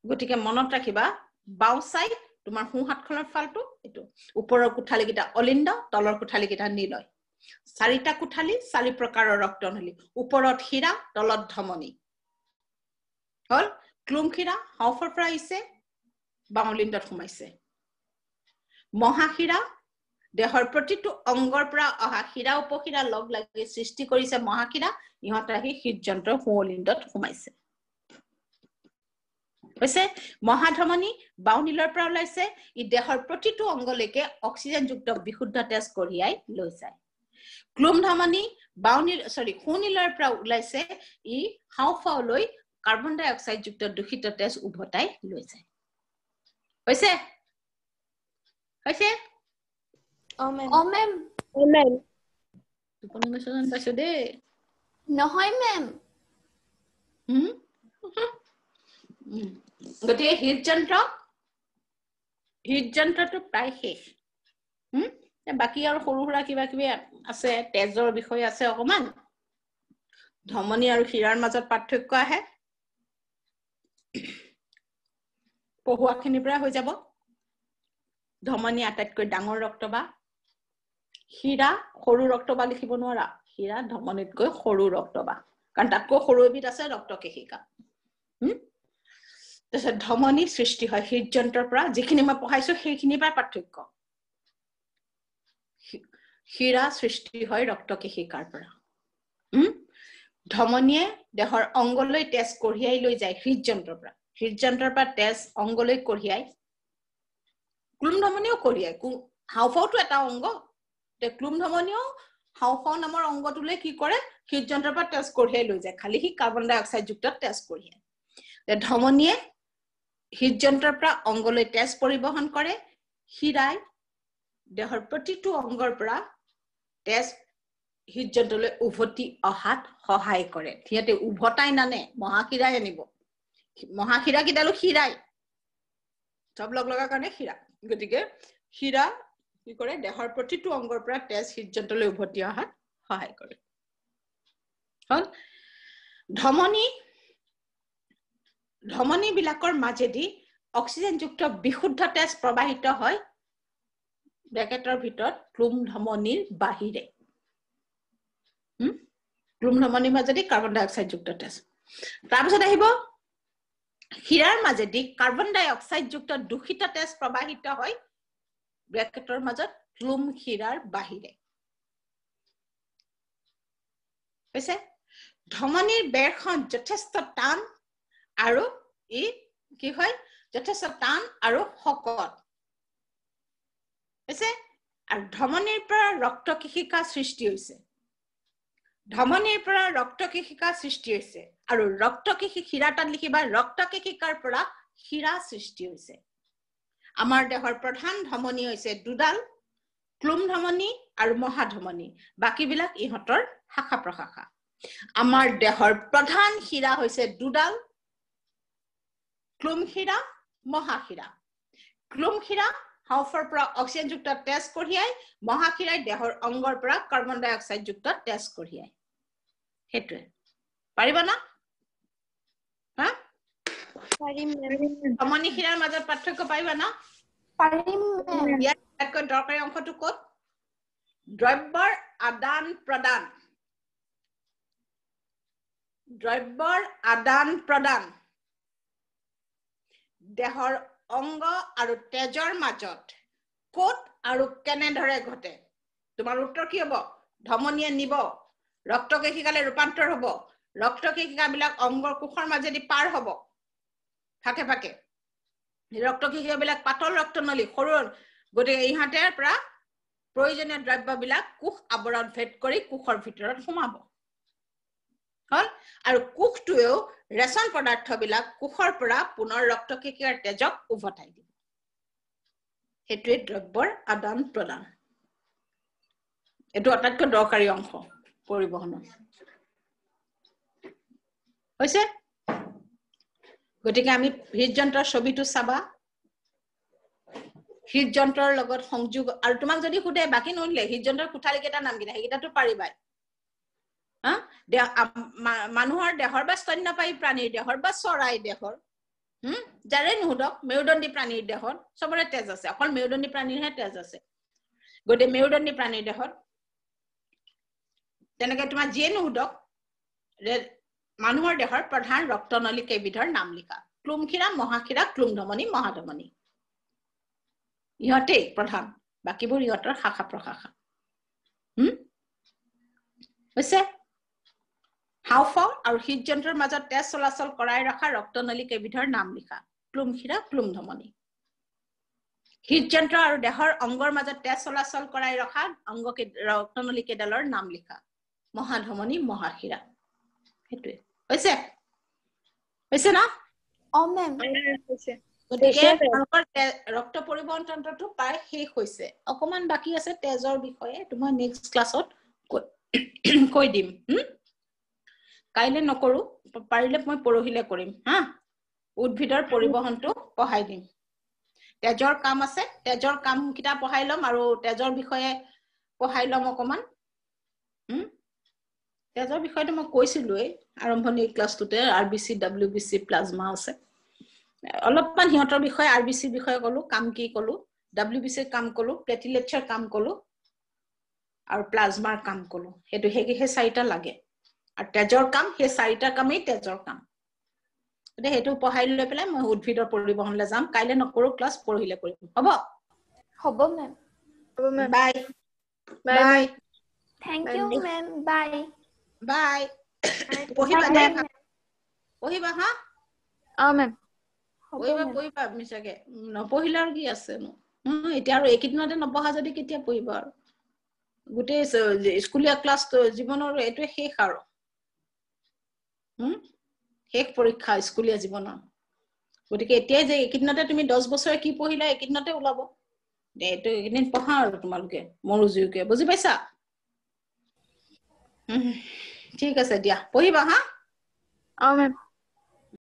গতিকে মনত ৰাখিবা বাও সাইড তোমাৰ সোঁ হাতখনৰ ফালটো এটো ওপৰৰ কোঠালি কিটা অলিন্দ তলৰ কোঠালি কিটা নীলয় চাৰিটা কোঠালি চাৰি প্ৰকাৰৰ ৰক্তনলী ওপৰত শিৰা তলত ধমনী হল ক্লুমখিৰা হাওফৰ পৰা আহিছে বাউলিণ্ডত সোমাইছে মহাখিৰা দেহৰ প্ৰতিটো অংগৰ পৰা অহা শিৰা উপশিৰা লগ লাগি সৃষ্টি কৰিছে মহাখিৰা ইহঁত আহি হৃদযন্ত্ৰৰ সোঁৱলিণ্ডত সোমাইছে হৈছে মহাধমনী বাউনীলৰ পৰা ওলাইছে ই দেহৰ প্ৰতিটো অংগলৈকে অক্সিজেনযুক্ত বিশুদ্ধ তেজ কঢ়িয়াই লৈ যায় ক্লুমধমনী সোঁনীলৰ পৰা ওলাইছে ই হাওঁফাওলৈ কাৰ্বন ডাই অক্সাইড যুক্ত দূষিত তেজ উভতাই লৈ যায় হৈছে হৈছে মেম টোপনি গৈছে যেন পাইছো দেই নহয় মেম গতিকে হৃদযন্ত্ৰটো প্ৰায় শেষ বাকী আৰু সৰু সুৰা কিবা কিবি আছে তেজৰ বিষয় আছে অকমান ধমনী আৰু শিৰাৰ মাজত পাৰ্থক্য আহে পঢ়ুৱাখিনিৰ পৰা হৈ যাব ধমনী আটাইতকৈ ডাঙৰ ৰক্তবা শিৰা সৰু ৰক্তবা লিখিব নোৱাৰা শিৰা ধমনীতকৈ সৰু ৰক্তবা কাৰণ তাতকৈ সৰু এবিধ আছে ৰক্তকেশিকা তাৰপিছত ধমনী সৃষ্টি হয় হৃদযন্ত্ৰৰ পৰা যিখিনি মই পঢ়াইছো সেইখিনিৰ পৰা পাৰ্থক্য শিৰা সৃষ্টি হয় ৰক্তকেশিকাৰ পৰা ধমনীয়ে দেহৰ অংগলৈ তেজ কঢ়িয়াই লৈ যায় হৃদযন্ত্ৰৰ পৰা তেজ অংগলৈ কঢ়িয়াই ক্লুমধমনীও কঢ়িয়াই হাওঁফাওঁটো এটা অংগ ক্লুমধমনীও হাওঁফাওঁ নামৰ অংগটোলৈ কি কৰে হৃদযন্ত্ৰৰ পৰা তেজ কঢ়িয়াই লৈ যায় খালি সি কাৰ্বন ডাই অক্সাইড যুক্ত তেজ কঢ়িয়াই ধমনীয়ে হৃদযন্ত্ৰৰ পৰা অংগলৈ তেজ পৰিবহন কৰে শিৰাই দেহৰ প্ৰতিটো অংগৰ পৰা তেজ হৃদযন্ত্ৰলৈ উভতি অহাত সহায় কৰে সিহঁতে উভতাই নানে মহাশিৰাই আনিব মহাশিৰা কিডালো শিৰাই চব লগ লগা কাৰণে শিৰা গতিকে শিৰা কি কৰে দেহৰ প্ৰতিটো অংগৰ পৰা তেজ হৃদযন্ত্ৰলৈ উভতি অহাত সহায় কৰে হল ধমনী বিলাকৰ মাজেদি অক্সিজেনযুক্ত বিশুদ্ধ তেজ প্ৰবাহিত হয় ব্ৰেকেটৰ ভিতৰত ক্লুমধমনীৰ বাহিৰে ক্লুমধমনীৰ মাজেদি কাৰ্বন ডাই অক্সাইড যুক্ত তেজ তাৰপিছত আহিব শিৰাৰ মাজেদি কাৰ্বন ডাই অক্সাইড যুক্ত দূষিত তেজ প্ৰবাহিত হয় ব্ৰেকেটৰ মাজত ক্লুম শিৰাৰ বাহিৰে হৈছে ধমনীৰ বেৰখন যথেষ্ট টান আৰু ই কি হয় যথেষ্ট টান আৰু শকত হৈছে আৰু ধমনীৰ পৰা ৰক্তকেশিকা সৃষ্টি হৈছে আৰু ৰক্তকেশী শিৰা তাত লিখিবা ৰক্তকেশিকাৰ পৰা শিৰা সৃষ্টি হৈছে আমাৰ দেহৰ প্ৰধান ধমনী হৈছে দুডাল ক্লুমধমনী আৰু মহাধমনী বাকীবিলাক ইহঁতৰ শাখা প্ৰশাখা আমাৰ দেহৰ প্ৰধান শিৰা হৈছে দুডাল ক্লুমশিৰা মহাশিৰা ক্লুমশিৰা হাওঁফাওঁৰ পৰা অক্সিজেনযুক্ত তেজ কঢ়িয়াই মহাশিৰাই দেহৰ অংগৰ পৰা কাৰ্বন ডাই অক্সাইড যুক্ত তেজ কঢ়িয়াই সেইটোৱে পাৰিবা না হা পাৰিম ধমনী শিৰাৰ মাজত পাৰ্থক্য পাৰিবা না পাৰিম ইয়াতকৈ দৰকাৰী অংশটো ক'ত দ্ৰব্যৰ আদান প্ৰদান দেহৰ অংগ আৰু তেজৰ মাজত ক'ত আৰু কেনেদৰে ঘটে তোমাৰ উত্তৰ কি হ'ব ধমনীয়ে নিব ৰক্তকেশিকালৈ ৰূপান্তৰ হ'ব ৰক্তকেশিকাবিলাক অংগৰ কোষৰ মাজেদি পাৰ হ'ব ফাকে ফাকে ৰক্তকেশিকাবিলাক পাতল ৰক্তনলী সৰু গতিকে ইহঁতৰ পৰা প্ৰয়োজনীয় দ্ৰব্যবিলাক কোষ আৱৰণ ভেদ কৰি কোষৰ ভিতৰত সোমাব হল আৰু কোষটোৱেও ৰেচন পদাৰ্থবিলাক কোষৰ পৰা পুনৰ ৰক্তকেশিকাৰ তেজক উভতাই দিব সেইটোৱে দ্ৰব্যৰ আদান প্ৰদান এইটো আটাইতকৈ দৰকাৰী অংশ পৰিবহনৰ হৈছে গতিকে আমি হৃদযন্ত্ৰৰ ছবিটো চাবা হৃদযন্ত্ৰৰ লগত সংযোগ আৰু তোমাক যদি সুধে বাকী নহিলে হৃদযন্ত্ৰৰ কোঠালি কেইটা নাম কিনা সেইকেইটাতো পাৰিবাই মানুহৰ দেহৰ বা স্তন্যপায়ী প্ৰাণীৰ দেহৰ বা চৰাই দেহৰ যাৰে নুহুদক মেৰুদণ্ডী প্ৰাণীৰ দেহত চবৰে তেজ আছে অকল মেৰুদণ্ডী প্ৰাণীৰহে তেজ আছে গতিকে মেৰুদণ্ডী প্ৰাণীৰ দেহত তেনেকে তোমাৰ যিয়ে নুহুদক মানুহৰ দেহৰ প্ৰধান ৰক্তনলী কেইবিধৰ নাম লিখা ক্লুমখিৰা মহাখিৰা ক্লুমধমনী মহাধমনী ইহঁতেই প্ৰধান বাকিবোৰ ইহঁতৰ শাখা প্ৰশাখা হৈছে হাওঁফাওঁ আৰু হৃদযন্ত্ৰৰ মাজত তেজ চলাচল কৰাই ৰখা ৰক্তনলী কেইবিধৰ নাম লিখা ক্লুমখিৰা ক্লুমধমনী হৃদযন্ত্ৰ আৰু দেহৰ অংগৰ মাজত তেজ চলাচল কৰাই ৰখা ৰক্তনলী কেইডালৰ নাম লিখা মহাধমনী মহাশিৰা সেইটোৱে হৈছে হৈছে না মেম গতিকে ৰক্ত পৰিবহন তন্ত্ৰটো প্ৰায় শেষ হৈছে অকমান বাকী আছে তেজৰ বিষয়ে তোমাৰ নেক্সট ক্লাছত কৈ দিম কাইলে নকৰো পাৰিলে মই পৰহিলে কৰিম হা উদ্ভিদৰ পৰিবহনটো পঢ়াই দিম তেজৰ কাম আছে তেজৰ কাম কিটা পঢ়াই লম আৰু তেজৰ বিষয়ে পঢ়াই লম অকমান তেজৰ বিষয়টো মই কৈছিলোই আৰম্ভণিৰ ক্লাছটোতে আৰবিসি ডব্লিউবিসি প্লাজমা আছে অলপমান হিহঁতৰ বিষয়ে আৰবিসিৰ বিষয়ে কলো কাম কি কলো ডব্লিউবিসিৰ কাম কলো প্লেটিলেটছৰ কাম কলো আৰু প্লাজমাৰ কাম কলো হেতু হেগে চাৰিটা লাগে আৰু তেজৰ কাম হে চাৰিটা কামেই তেজৰ কাম এতে হেতু পঢ়াই লৈ পেলাই মই উদ্ভিদৰ পৰিবহনলৈ যাম কাইলে নকৰো ক্লাছ পৰহিলে কৰিম হ'ব ma'am bye bye thank you ma'am bye bye পঢ়িবা দে পঢ়িবা হা মেম পঢ়িবা মিছাকে নপঢ়িলে আৰু কি আছে এতিয়া আৰু এইকেইদিনতে নপঢ়া যদি কেতিয়া পঢ়িবা আৰু গোটেই স্কুলীয়া ক্লাছ জীৱনৰ এইটোৱে শেষ আৰু শেষ পৰীক্ষা স্কুলীয়া জীৱনৰ গতিকে এতিয়াই যে এইকেইদিনতে তুমি 10 বছৰে কি পঢ়িলা এইকেইদিনতে ওলাব এইটো এইকেইদিন পঢ়া আৰু তোমালোকে মনোযোগকে বুজি পাইছা ঠিক আছে দিয়া পঢ়িবা হা মেম